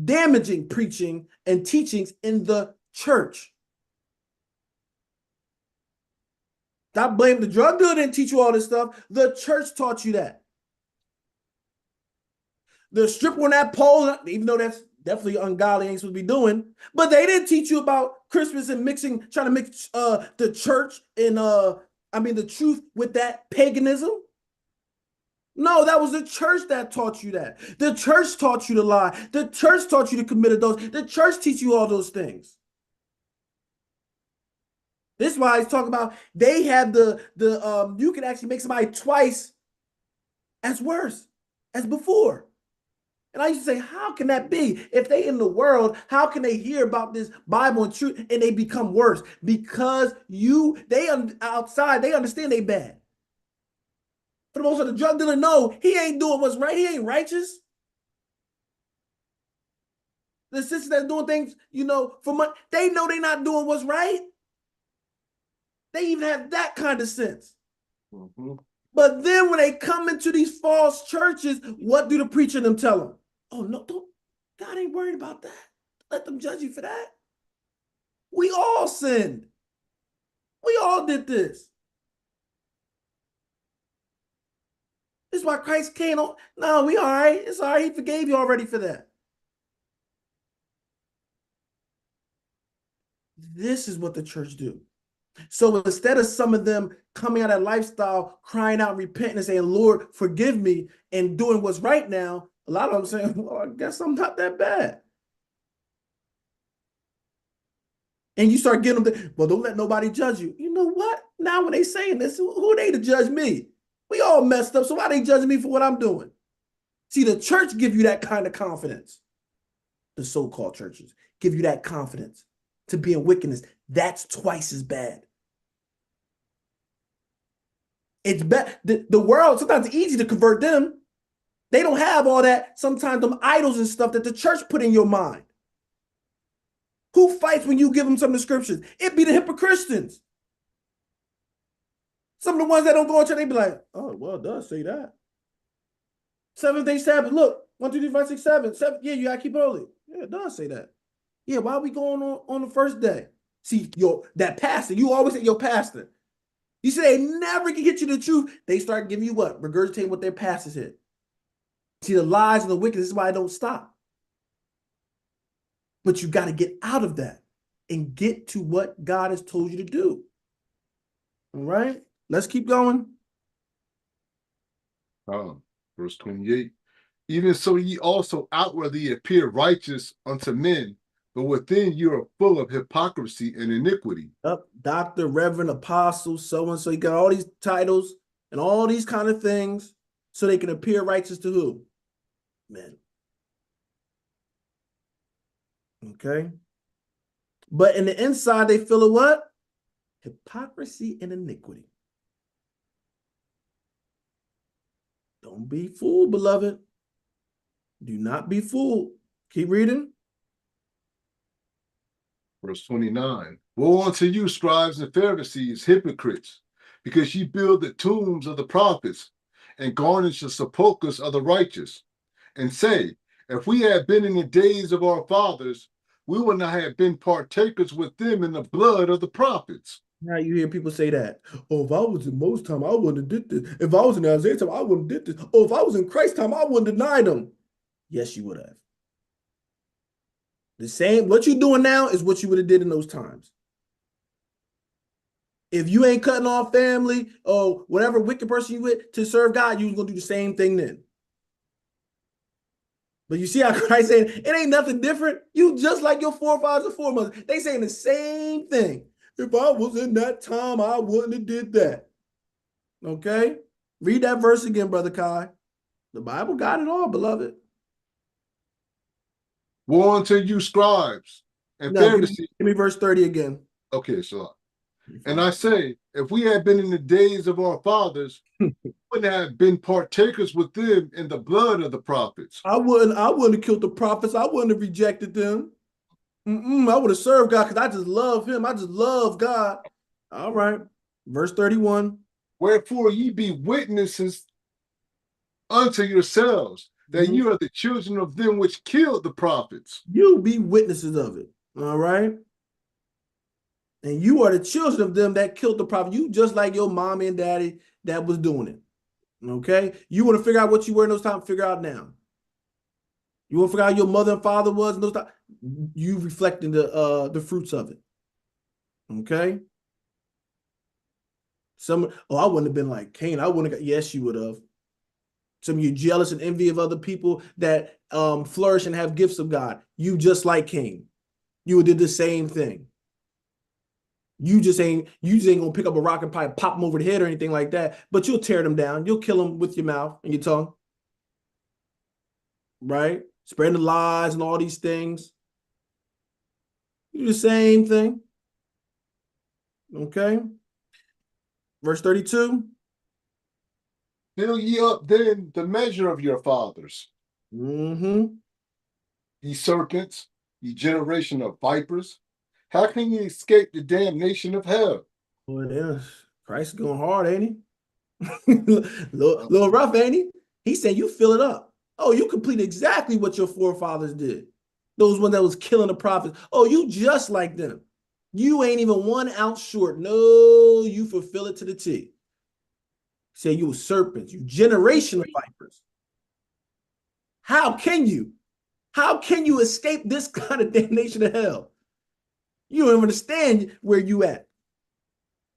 damaging preaching and teachings in the church. Stop blaming the drug dealer. Didn't teach you all this stuff. The church taught you that. The stripper on that pole, even though that's definitely ungodly, ain't supposed to be doing, but they didn't teach you about Christmas and trying to mix the church and the truth with that paganism. No, that was the church that taught you that. The church taught you to lie. The church taught you to commit adultery. The church teach you all those things. This is why he's talking about they have you can actually make somebody twice as worse as before. And I used to say, how can that be? If they in the world, how can they hear about this Bible and truth and they become worse? Because outside, they understand they bad. For the most of the drug dealer, no, he ain't doing what's right. He ain't righteous. The sisters that's doing things, for money, they know they're not doing what's right. They even have that kind of sense. Mm-hmm. But then when they come into these false churches, what do the preacher and them tell them? Oh, no, God ain't worried about that. Let them judge you for that. We all sinned. We all did this. This is why Christ came on. No, we all right. It's all right. He forgave you already for that. This is what the church do. So instead of some of them coming out of that lifestyle, crying out, repenting, and saying, Lord, forgive me, and doing what's right now, a lot of them saying, well, I guess I'm not that bad. And you start getting them, well, don't let nobody judge you. You know what? Now when they saying this, who are they to judge me? We all messed up, so why they judging me for what I'm doing? See, the church give you that kind of confidence. The so-called churches give you that confidence to be in wickedness. That's twice as bad. It's bad. The world, sometimes it's easy to convert them. They don't have all that, sometimes them idols and stuff that the church put in your mind. Who fights when you give them some of the scriptures? It be the HypoChristians. Some of the ones that don't go to church, they be like, oh, well, it does say that. 7th-day Sabbath, look, 1, 2, 3, 4, 5, 6, 7. 7, yeah, you gotta keep it holy. Yeah, it does say that. Yeah, why are we going on the first day? See, that pastor, you always say your pastor. You say they never can get you the truth. They start giving you what? Regurgitating what their pastors said. See, the lies and the wickedness is why I don't stop. But you got to get out of that and get to what God has told you to do. All right, let's keep going. Verse 28. Even so, ye also outwardly appear righteous unto men, but within you are full of hypocrisy and iniquity. Up, doctor, reverend, apostle, so and so. You got all these titles and all these kind of things so they can appear righteous to who? Men. Okay. But in the inside, they feel a what? Hypocrisy and iniquity. Don't be fooled, beloved. Do not be fooled. Keep reading. Verse 29. Woe unto you, scribes and Pharisees, hypocrites, because ye build the tombs of the prophets and garnish the sepulchres of the righteous, and say, if we had been in the days of our fathers, we would not have been partakers with them in the blood of the prophets. Now you hear people say that. Oh, if I was in Moses' time, I wouldn't have did this. If I was in Isaiah's time, I wouldn't have did this. Oh, if I was in Christ's time, I wouldn't have denied them. Yes, you would have. The same, what you're doing now is what you would have did in those times. If you ain't cutting off family or whatever wicked person you with to serve God, you're going to do the same thing then. But you see how Christ saying, it ain't nothing different. You just like your forefathers and foremothers. They saying the same thing. If I was in that time, I wouldn't have did that. Okay? Read that verse again, Brother Kai. The Bible got it all, beloved. Woe unto you, scribes and Pharisees. Give me verse 30 again. Okay, so. And I say, if we had been in the days of our fathers, we wouldn't have been partakers with them in the blood of the prophets. I wouldn't have killed the prophets. I wouldn't have rejected them. I would have served God because I just love him. I just love God. All right. Verse 31. Wherefore ye be witnesses unto yourselves that you are the children of them which killed the prophets. You be witnesses of it. All right. And you are the children of them that killed the prophet. You just like your mommy and daddy that was doing it. Okay? You want to figure out what you were in those times, figure out now. You want to figure out your mother and father was in those times, you reflecting the fruits of it. Okay? I wouldn't have been like Cain. I wouldn't have yes, you would have. Some of you jealous and envy of other people that flourish and have gifts of God. You just like Cain. You did the same thing. You just ain't gonna pick up a rock and probably pop them over the head or anything like that, but you'll tear them down. You'll kill them with your mouth and your tongue. Right? Spreading the lies and all these things. You do the same thing. Okay. Verse 32. Fill ye up then the measure of your fathers. Mm-hmm. Ye serpents, ye generation of vipers. How can ye escape the damnation of hell? Boy, it is. Christ is going hard, ain't he? little rough, ain't he? He said, you fill it up. Oh, you complete exactly what your forefathers did. Those ones that was killing the prophets. Oh, you just like them. You ain't even 1 ounce short. No, you fulfill it to the T. Say you were serpents, you generation of vipers. How can you? How can you escape this kind of damnation of hell? You don't even understand where you at.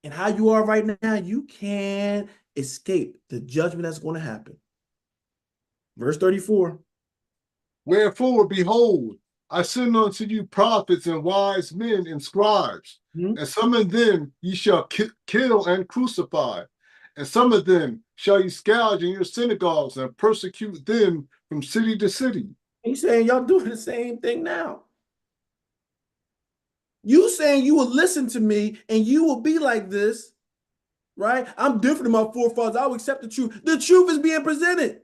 And how you are right now, you can't escape the judgment that's going to happen. Verse 34. Wherefore, behold, I send unto you prophets and wise men and scribes, and some of them ye shall kill and crucify, and some of them shall ye scourge in your synagogues and persecute them from city to city. He's saying y'all doing the same thing now. You saying you will listen to me and you will be like this, right? I'm different than my forefathers. I will accept the truth. The truth is being presented.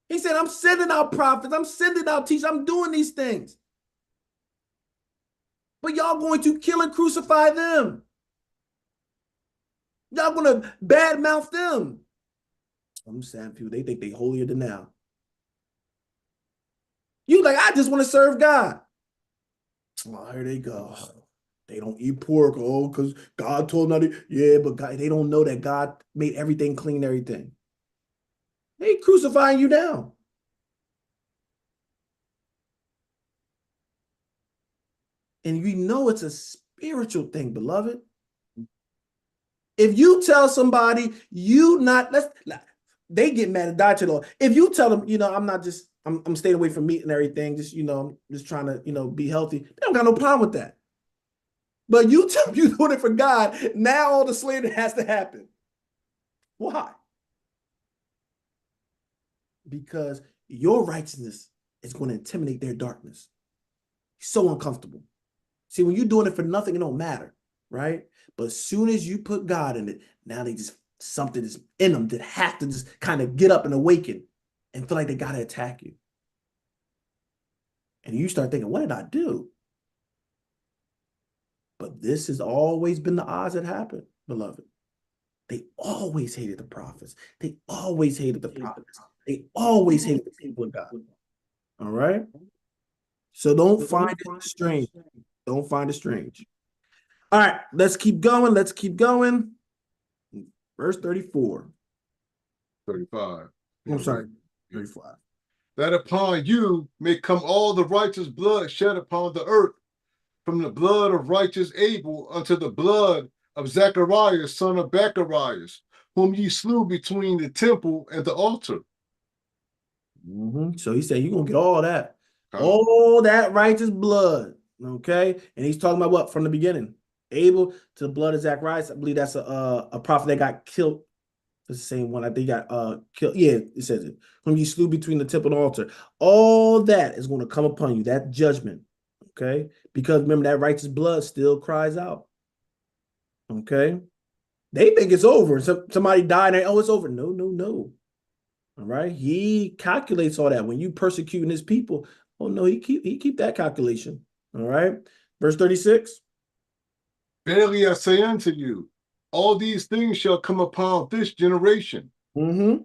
He said, I'm sending out prophets. I'm sending out teachers. I'm doing these things. But y'all going to kill and crucify them. Y'all going to badmouth them. Some sad people, they think they holier than thou. You like, I just want to serve God. Oh, here they go. They don't eat pork. Oh, because God told them not to. Yeah, but God, they don't know that God made everything clean, everything. They crucifying you now. And you know it's a spiritual thing, beloved. If you tell somebody they get mad and die to the Lord. If you tell them, I'm staying away from meat and everything, I'm just trying to, be healthy. They don't got no problem with that. But you tell them you're doing it for God, now all the slander has to happen. Why? Because your righteousness is going to intimidate their darkness. So uncomfortable. See, when you're doing it for nothing, it don't matter, right? But as soon as you put God in it, now something is in them that have to just kind of get up and awaken and feel like they got to attack you. And you start thinking, what did I do? But this has always been the odds that happen, beloved. They always hated the prophets. They always hated the prophets. They always hated the people of God. All right? So don't find it strange. Don't find it strange. All right, let's keep going. Let's keep going. Verse 34. 35. I'm sorry, 35. That upon you may come all the righteous blood shed upon the earth, from the blood of righteous Abel unto the blood of Zacharias, son of Bacharias, whom ye slew between the temple and the altar. So he said, you're going to get all that. All that righteous blood. Okay? And he's talking about what? From the beginning. Abel to the blood of Zacharias. I believe that's a prophet that got killed. It's the same one. I think got killed. Yeah, it says it. Whom you slew between the temple and the altar. All that is going to come upon you. That judgment. Okay? Because remember, that righteous blood still cries out. Okay? They think it's over. Somebody died and it's over. No, no, no. All right. He calculates all that. When you persecuting his people, oh no, he keep that calculation. All right. Verse 36. Verily I say unto you, all these things shall come upon this generation. O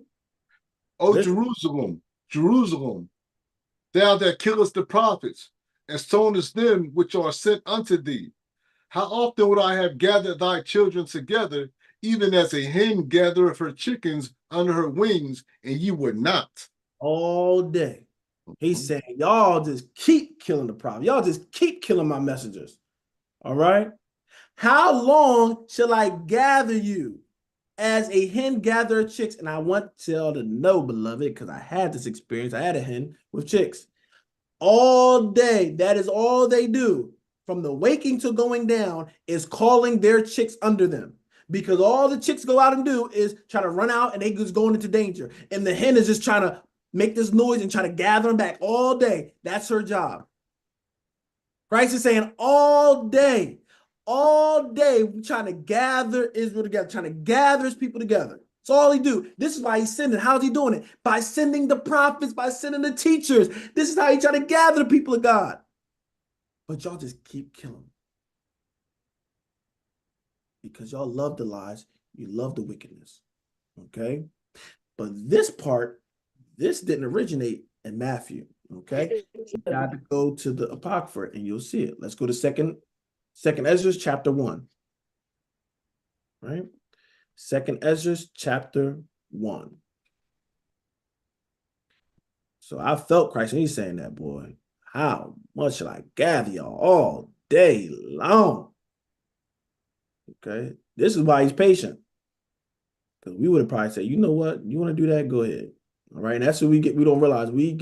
Jerusalem, Jerusalem, thou that killest the prophets, and stonest them which are sent unto thee. How often would I have gathered thy children together, even as a hen gathereth her chickens under her wings, and you would not? All day. He's saying, y'all just keep killing the prophet. Y'all just keep killing my messengers. All right. How long shall I gather you as a hen gathers chicks? And I want y'all to know, beloved, because I had this experience. I had a hen with chicks. All day, that is all they do from the waking to going down is calling their chicks under them. Because all the chicks go out and do is try to run out and they just going into danger. And the hen is just trying to make this noise and try to gather them back all day. That's her job. Christ is saying all day, we're trying to gather Israel together, trying to gather his people together. That's all he do. This is why he's sending. How's he doing it? By sending the prophets, by sending the teachers. This is how he's trying to gather the people of God. But y'all just keep killing them. Because y'all love the lies. You love the wickedness. Okay? But this part, this didn't originate in Matthew. Okay? You got to go to the Apocrypha and you'll see it. Let's go to second Ezra chapter 1. Right? Second Ezra chapter 1. So I felt Christ when he's saying that, boy. How much shall I gather y'all all day long? Okay. This is why he's patient. Because we would have probably said, you know what? You want to do that? Go ahead. All right. And that's what we get. We don't realize we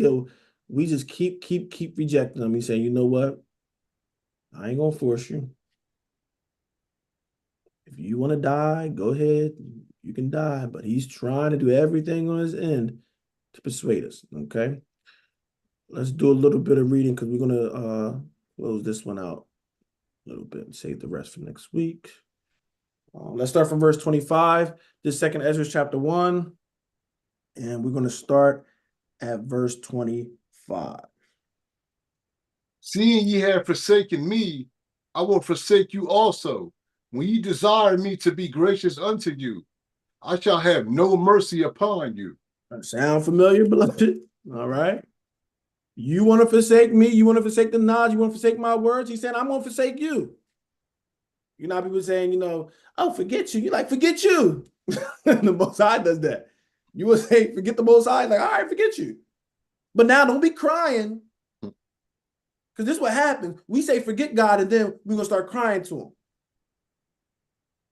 just keep rejecting them. He's saying, you know what? I ain't gonna force you. If you want to die, go ahead. You can die. But he's trying to do everything on his end to persuade us. Okay. Let's do a little bit of reading because we're gonna close this one out a little bit and save the rest for next week. Let's start from verse 25. This second Ezra chapter 1. And we're going to start at verse 25. Seeing ye have forsaken me, I will forsake you also. When ye desire me to be gracious unto you, I shall have no mercy upon you. Sound familiar, beloved? All right. You want to forsake me? You want to forsake the knowledge? You want to forsake my words? He said, I'm going to forsake you. You know, people saying, oh, forget you. You're like, forget you. The Most High does that. You will say, forget the Most High. Like, all right, forget you. But now don't be crying. Because this is what happens. We say, forget God, and then we're going to start crying to him.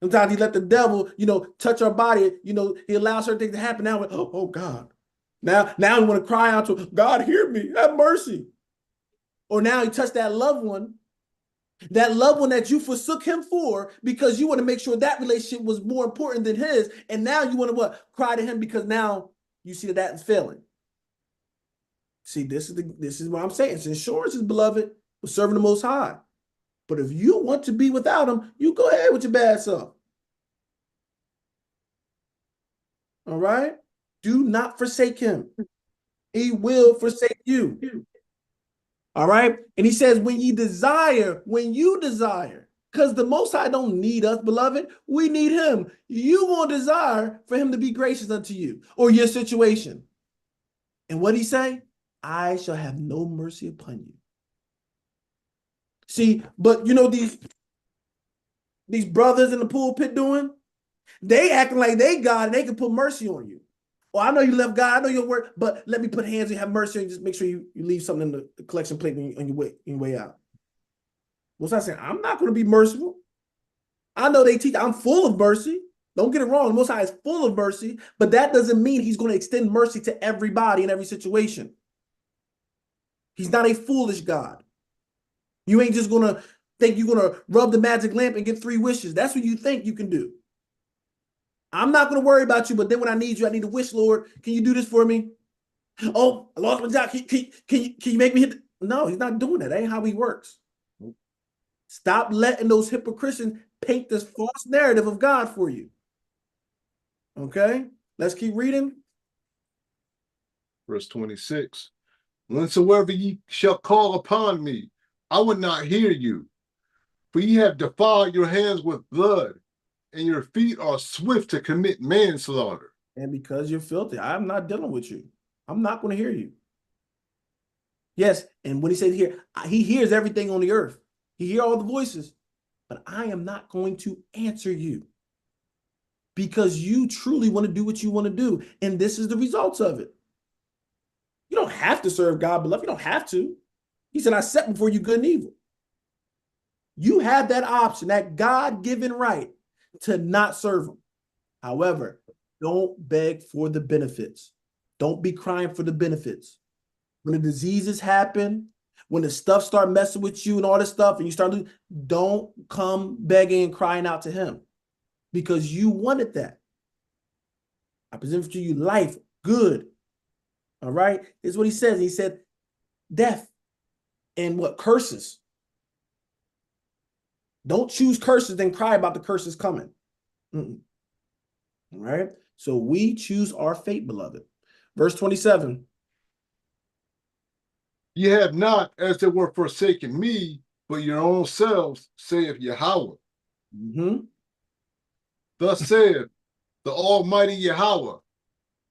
Sometimes he let the devil, touch our body. He allows certain things to happen. Now, oh God. Now we want to cry out to him, God, hear me. Have mercy. Or now he touched that loved one that you forsook him for because you want to make sure that relationship was more important than his. And now you want to what? Cry to him because now you see that is failing. See, this is what I'm saying. It's insurance, beloved, for serving the Most High. But if you want to be without him, you go ahead with your bad self. All right? Do not forsake him. He will forsake you. All right? And he says, when you desire, because the Most High don't need us, beloved. We need him. You won't desire for him to be gracious unto you or your situation. And what he say? I shall have no mercy upon you. See, but these brothers in the pulpit doing, they acting like they God and they can put mercy on you. Well, I know you left God, I know your word, but let me put hands and have mercy and just make sure you leave something in the collection plate on your way out. What's I saying? I'm not going to be merciful. I know they teach, I'm full of mercy. Don't get it wrong. The Most High is full of mercy, but that doesn't mean he's going to extend mercy to everybody in every situation. He's not a foolish God. You ain't just going to think you're going to rub the magic lamp and get 3 wishes. That's what you think you can do. I'm not going to worry about you, but then when I need you, I need a wish, Lord. Can you do this for me? Oh, I lost my job. Can you make me hit? No, he's not doing that. That ain't how he works. Stop letting those HypoChristians paint this false narrative of God for you. Okay, let's keep reading. Verse 26. Whensoever ye shall call upon me, I will not hear you. For ye have defiled your hands with blood, and your feet are swift to commit manslaughter. And because you're filthy, I'm not dealing with you. I'm not going to hear you. Yes, and when he says here, he hears everything on the earth. He hears all the voices. but I am not going to answer you because you truly want to do what you want to do. And this is the results of it. You don't have to serve God, beloved. You don't have to. He said, I set before you good and evil. You have that option, that God-given right to not serve him. However, don't beg for the benefits. Don't be crying for the benefits. When the diseases happen, when the stuff start messing with you and all this stuff, and you start losing, don't come begging and crying out to him because you wanted that. I present to you life, good. All right? This is what he says. He said, death and what? Curses. Don't choose curses, then cry about the curses coming. All right? So we choose our fate, beloved. Verse 27. Ye have not, as it were, forsaken me, but your own selves, saith Yahweh. Thus saith the Almighty Yahweh,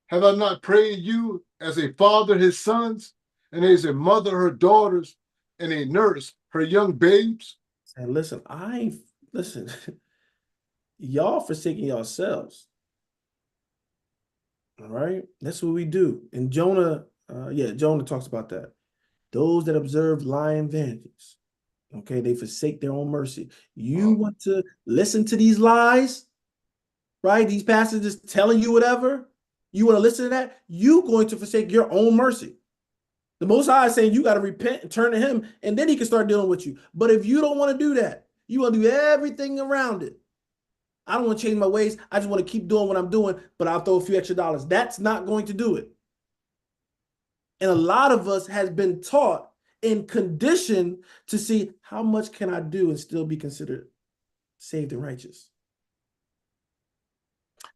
have I not prayed you as a father his sons, and as a mother her daughters, and a nurse her young babes? And listen, listen, y'all forsaking yourselves. All right? That's what we do. And Jonah, Jonah talks about that. Those that observe lying vanities, okay, they forsake their own mercy. You want to listen to these lies, right? These passages telling you whatever. You want to listen to that? You're going to forsake your own mercy. The Most High is saying you got to repent and turn to him, and then he can start dealing with you. But if you don't want to do that, you want to do everything around it. I don't want to change my ways. I just want to keep doing what I'm doing, but I'll throw a few extra dollars. That's not going to do it. And a lot of us has been taught and conditioned to see how much can I do and still be considered saved and righteous?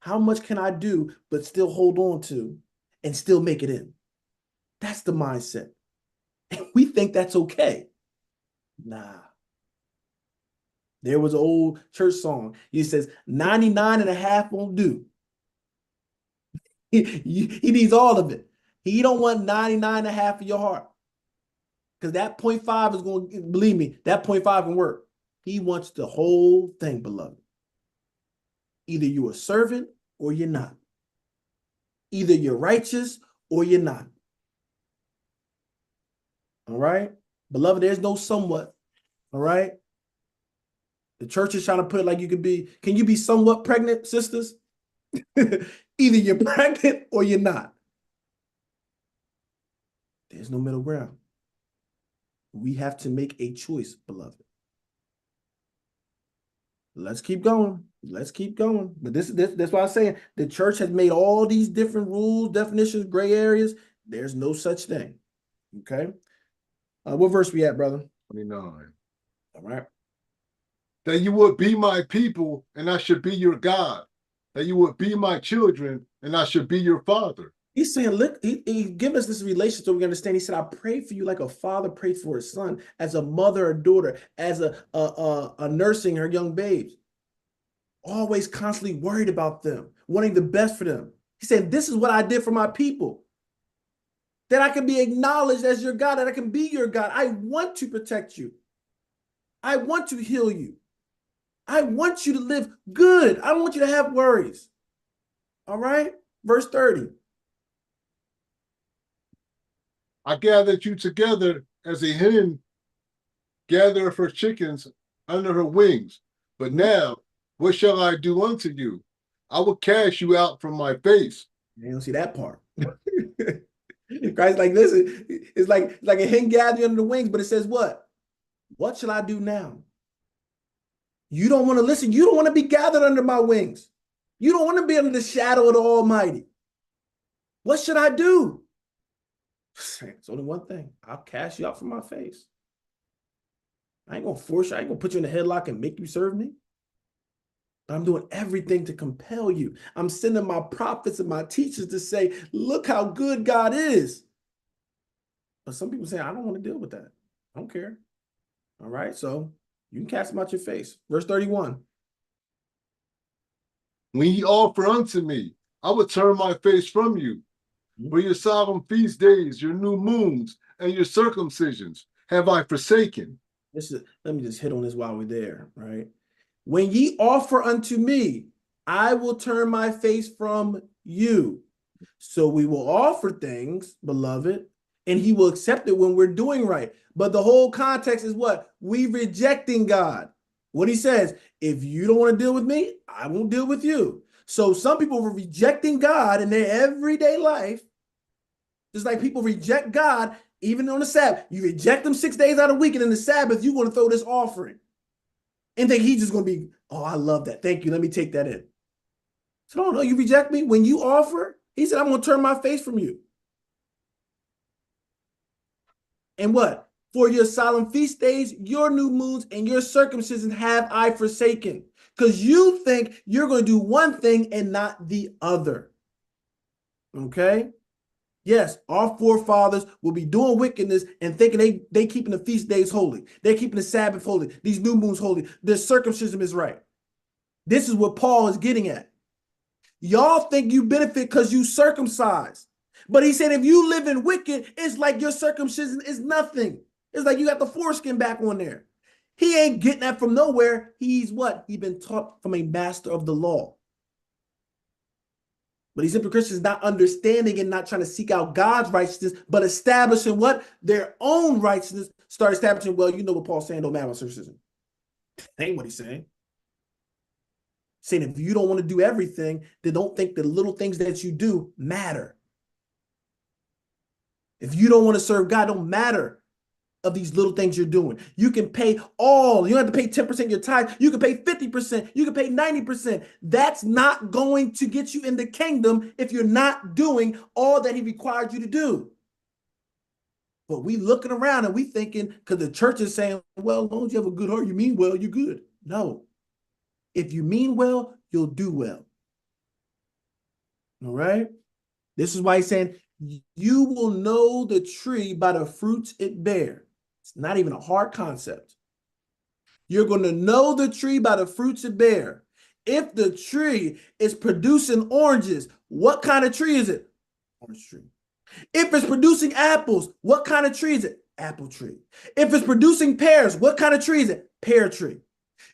How much can I do but still hold on to and still make it in? That's the mindset. And we think that's okay. Nah. There was an old church song. He says, 99 and a half won't do. He needs all of it. He don't want 99 and a half of your heart. Because that 0.5 is going to, believe me, that 0.5 can work. He wants the whole thing, beloved. Either you're a servant or you're not. Either you're righteous or you're not. All right? Beloved, there's no somewhat. All right? The church is trying to put it like you could be. Can you be somewhat pregnant, sisters? Either you're pregnant or you're not. There's no middle ground. We have to make a choice, beloved. Let's keep going. Let's keep going. But that's why I'm saying the church has made all these different rules, definitions, gray areas. There's no such thing. Okay. What verse we at, brother? 29. All right. That you would be my people, and I should be your God. That you would be my children, and I should be your father. He's saying, look, he giving us this relation so we understand. He said, I pray for you like a father prayed for his son, as a mother or daughter, as a nursing her young babes. Always constantly worried about them, wanting the best for them. He said, this is what I did for my people. That I can be acknowledged as your God, that I can be your God. I want to protect you. I want to heal you. I want you to live good. I don't want you to have worries. All right? Verse 30. I gathered you together as a hen gathereth her chickens under her wings. But now, what shall I do unto you? I will cast you out from my face. You don't see that part. Christ's like, listen, it's like a hen gathering under the wings, but it says what? What shall I do now? You don't want to listen. You don't want to be gathered under my wings. You don't want to be under the shadow of the Almighty. What should I do? It's only one thing. I'll cast you out from my face. I ain't going to force you. I ain't going to put you in a headlock and make you serve me. I'm doing everything to compel you. I'm sending my prophets and my teachers to say, look how good God is. But some people say, I don't want to deal with that. I don't care. All right, so you can cast them out your face. Verse 31. When ye offer unto me, I will turn my face from you. For your solemn feast days, your new moons, and your circumcisions have I forsaken. Let me just hit on this while we're there, right? When ye offer unto me, I will turn my face from you. So we will offer things, beloved, and he will accept it when we're doing right. But the whole context is what? We rejecting God. What he says, if you don't want to deal with me, I won't deal with you. So some people were rejecting God in their everyday life, just like people reject God even on the Sabbath. You reject them 6 days out of the week, and in the Sabbath, you want to throw this offering and think he's just going to be, oh, I love that. Thank you. Let me take that in. So no, you reject me. When you offer, he said, I'm going to turn my face from you. And what? For your solemn feast days, your new moons, and your circumcision have I forsaken. Because you think you're going to do one thing and not the other. Okay? Yes, our forefathers will be doing wickedness and thinking they keeping the feast days holy. They're keeping the Sabbath holy. These new moons holy. Their circumcision is right. This is what Paul is getting at. Y'all think you benefit because you circumcised. But he said if you live in wicked, it's like your circumcision is nothing. It's like you got the foreskin back on there. He ain't getting that from nowhere. He's what? He's been taught from a master of the law. But these hypocrites not understanding and not trying to seek out God's righteousness, but establishing what? Their own righteousness. Start establishing, well, you know what Paul's saying, don't matter about circumcision. That ain't what he's saying. Saying if you don't want to do everything, then don't think the little things that you do matter. If you don't want to serve God, don't matter of these little things you're doing. You can pay all. You don't have to pay 10% of your tithe. You can pay 50%. You can pay 90%. That's not going to get you in the kingdom if you're not doing all that he required you to do. But we looking around and we thinking, because the church is saying, well, as long as you have a good heart, you mean well, you're good. No. If you mean well, you'll do well. All right? This is why he's saying, you will know the tree by the fruits it bears. It's not even a hard concept. You're going to know the tree by the fruits it bears. If the tree is producing oranges, what kind of tree is it? Orange tree. If it's producing apples, what kind of tree is it? Apple tree. If it's producing pears, what kind of tree is it? Pear tree.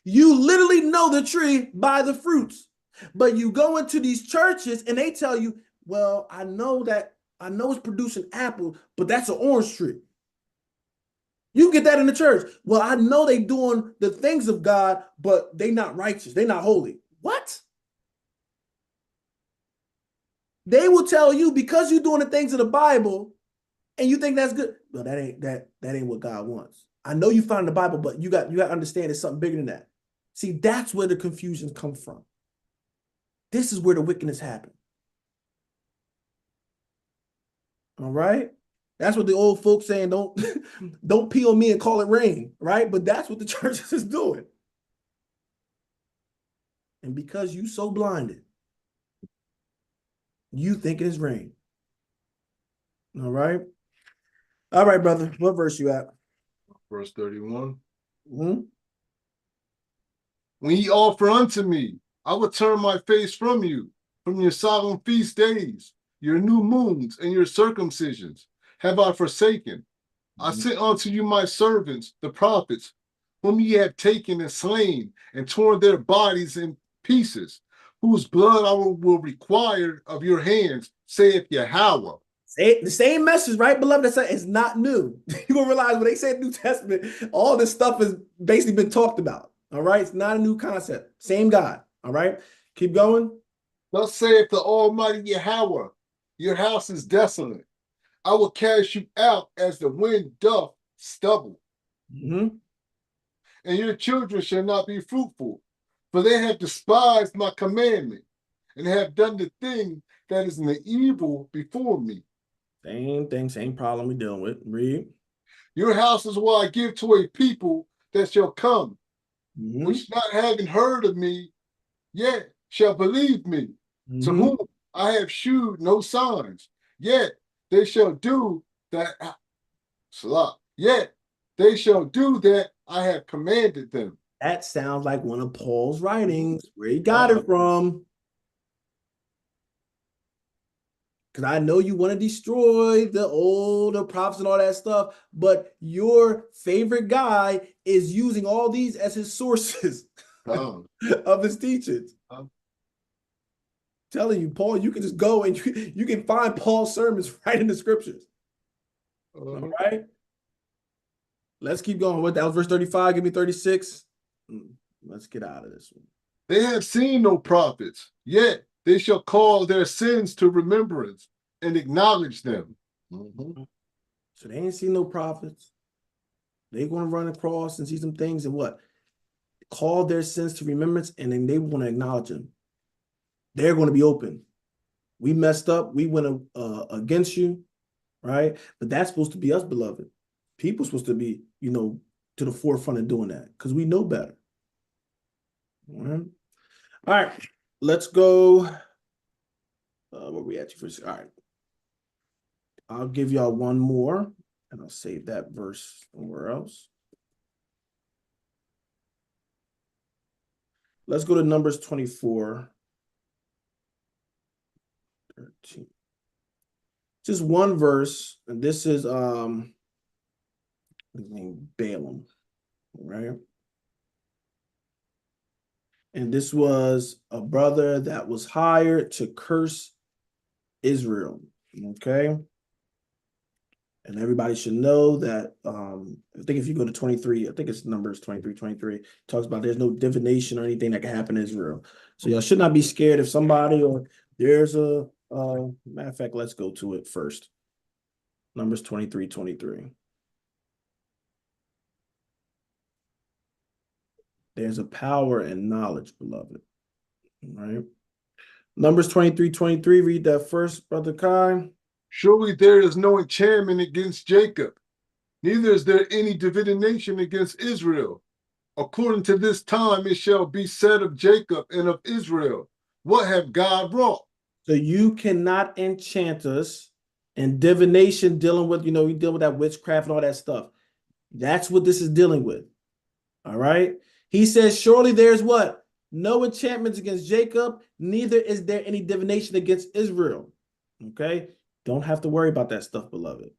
You literally know the tree by the fruits. But you go into these churches and they tell you, well, I know it's producing apples, but that's an orange tree. You get that in the church. Well, I know they doing the things of God, but they not righteous. They not holy. What? They will tell you because you're doing the things of the Bible and you think that's good. Well, that ain't what God wants. I know you found the Bible, but you got to understand it's something bigger than that. See, that's where the confusions come from. This is where the wickedness happens. All right? That's what the old folks saying, don't pee on me and call it rain, right? But that's what the church is doing. And because you so blinded, you think it is rain. All right? All right, brother. What verse you at? Verse 31. Mm-hmm. When ye offer unto me, I will turn my face from you, from your solemn feast days, your new moons, and your circumcisions have I forsaken. I sent unto you my servants, the prophets, whom ye have taken and slain, and torn their bodies in pieces, whose blood I will require of your hands, saith Yahweh. The same message, right, beloved? It's not new. You're going to realize when they say New Testament, all this stuff has basically been talked about. All right? It's not a new concept. Same God. All right? Keep going. Thus saith the Almighty Yahweh, your house is desolate. I will cast you out as the wind doth stubble. Mm-hmm. And your children shall not be fruitful, for they have despised my commandment, and have done the thing that is an evil before me. Same thing, same problem we're dealing with. Read. Your houses will I give to a people that shall come, Mm-hmm. which not having heard of me, yet shall believe me, to whom I have shewed no signs, yet they shall do that. Yet they shall do that I have commanded them. That sounds like one of Paul's writings. Where he got it from? Because I know you want to destroy the older prophets and all that stuff, but your favorite guy is using all these as his sources of his teachings. Telling you, Paul, you can just go and you can find Paul's sermons right in the scriptures. All right. Let's keep going. What that was verse 35. Give me 36. Let's get out of this one. They have seen no prophets, yet they shall call their sins to remembrance and acknowledge them. So they ain't seen no prophets. They're going to run across and see some things and what? Call their sins to remembrance, and then they want to acknowledge them. They're going to be open. We messed up. We went against you, right? But that's supposed to be us, beloved. People supposed to be, to the forefront of doing that because we know better. All right. Let's go. Where we at you first? All right. I'll give y'all one more, and I'll save that verse somewhere else. Let's go to Numbers 24. 13. Just one verse, and this is his name Balaam, right? And this was a brother that was hired to curse Israel, okay? And everybody should know that, I think if you go to 23, I think it's Numbers 23, talks about there's no divination or anything that can happen in Israel. So y'all should not be scared if somebody or there's a, matter of fact, let's go to it first. Numbers 23. There's a power in knowledge, beloved. All right. Numbers 23, read that first, Brother Kai. Surely there is no enchantment against Jacob, neither is there any divination against Israel. According to this time, it shall be said of Jacob and of Israel, what have God wrought? So you cannot enchant us, and divination dealing with, we deal with that witchcraft and all that stuff. That's what this is dealing with. All right. He says, surely there's what? No enchantments against Jacob, neither is there any divination against Israel. Okay. Don't have to worry about that stuff, beloved.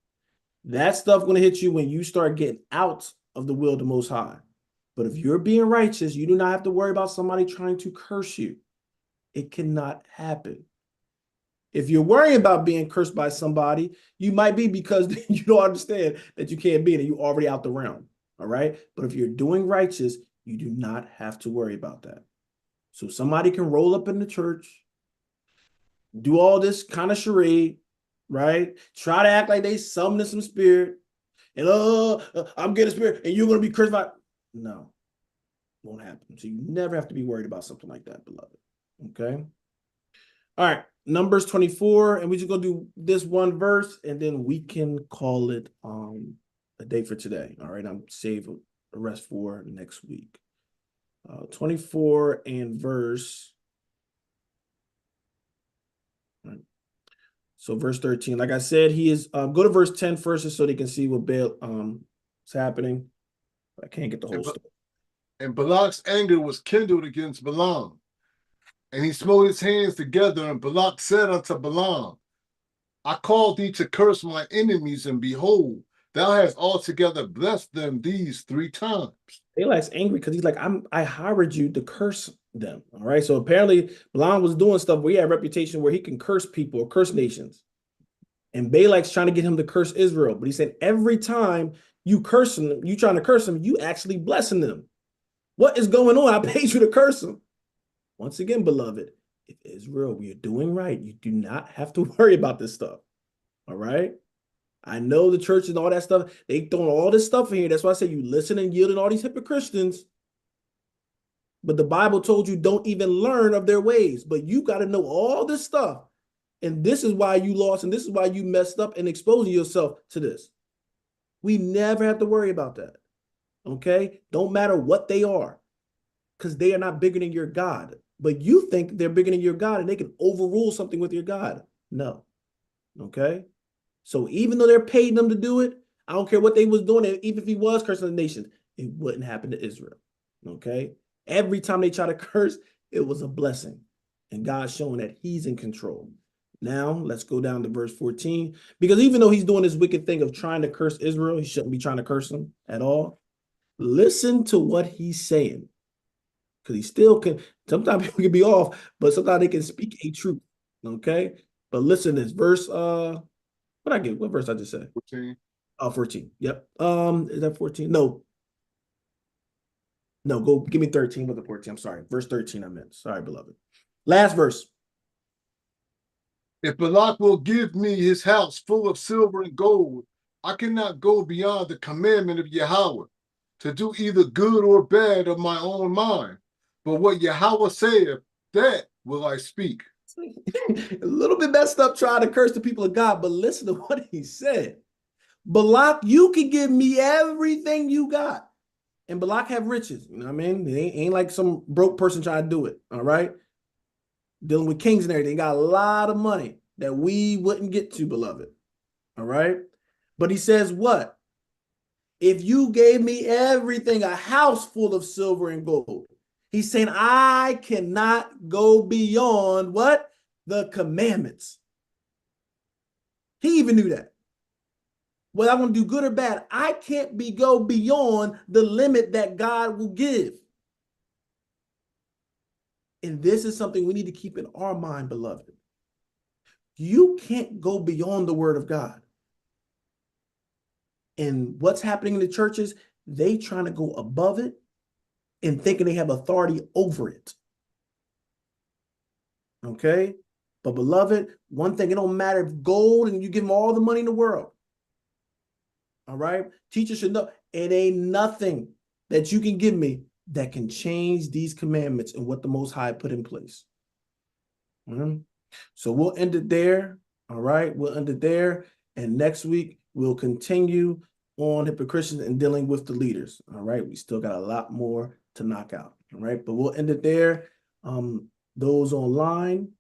That stuff going to hit you when you start getting out of the will of the Most High. But if you're being righteous, you do not have to worry about somebody trying to curse you. It cannot happen. If you're worrying about being cursed by somebody, you might be because you don't understand that you can't be it and you're already out the realm. All right. But if you're doing righteous, you do not have to worry about that. So somebody can roll up in the church, do all this kind of charade, right? Try to act like they summoning some spirit, and I'm getting a spirit, and you're going to be cursed by. No, won't happen. So you never have to be worried about something like that, beloved. Okay. All right. Numbers 24, and we just gonna do this one verse, and then we can call it a day for today. All right. I'm saving the rest for next week. 24 and verse. Right. So verse 13, like I said, he is go to verse 10 first, just so they can see what is happening. I can't get the whole story. And Balak's anger was kindled against Balaam, and he smote his hands together, and Balak said unto Balaam, I called thee to curse my enemies, and behold, thou hast altogether blessed them these 3 times. Balak's angry because he's like, I hired you to curse them. All right. So apparently Balaam was doing stuff where he had a reputation where he can curse people or curse nations. And Balak's trying to get him to curse Israel. But he said, every time you curse them, you trying to curse them, you actually blessing them. What is going on? I paid you to curse them. Once again, beloved, if Israel, we are doing right, you do not have to worry about this stuff. All right. I know the church and all that stuff, they throwing all this stuff in here. That's why I say you listen and yield to all these HypoChristians. But the Bible told you don't even learn of their ways. But you got to know all this stuff. And this is why you lost, and this is why you messed up and exposing yourself to this. We never have to worry about that. Okay? Don't matter what they are, because they are not bigger than your God. But you think they're bigger than your God and they can overrule something with your God. No. Okay? So even though they're paying them to do it, I don't care what they was doing, and even if he was cursing the nation, it wouldn't happen to Israel. Okay? Every time they try to curse, it was a blessing. And God's showing that he's in control. Now let's go down to verse 14. Because even though he's doing this wicked thing of trying to curse Israel, he shouldn't be trying to curse them at all. Listen to what he's saying. Because he still can, sometimes people can be off, but sometimes they can speak a truth. Okay. But listen to this verse, what verse I just said? 14. 14. Yep. Is that 14? No. No, go give me 13 with the 14. I'm sorry. Verse 13, I meant. Sorry, beloved. Last verse. If Balak will give me his house full of silver and gold, I cannot go beyond the commandment of Yahweh to do either good or bad of my own mind. But what Yahweh saith, that will I speak. A little bit messed up trying to curse the people of God, but listen to what he said. Balak, you can give me everything you got. And Balak have riches. You know what I mean? It ain't like some broke person trying to do it. All right. Dealing with kings and everything. Got a lot of money that we wouldn't get to, beloved. All right. But he says what? If you gave me everything, a house full of silver and gold, he's saying, I cannot go beyond what? The commandments. He even knew that. Whether I'm going to do good or bad, I can't go beyond the limit that God will give. And this is something we need to keep in our mind, beloved. You can't go beyond the word of God. And what's happening in the churches, they trying to go above it and thinking they have authority over it. Okay? But beloved, one thing, it don't matter if gold and you give them all the money in the world. All right? Teachers should know it ain't nothing that you can give me that can change these commandments and what the Most High put in place. So we'll end it there. All right? We'll end it there. And next week, we'll continue on HypoChristian and dealing with the leaders. All right? We still got a lot more to knock out. All right? But we'll end it there. Those online,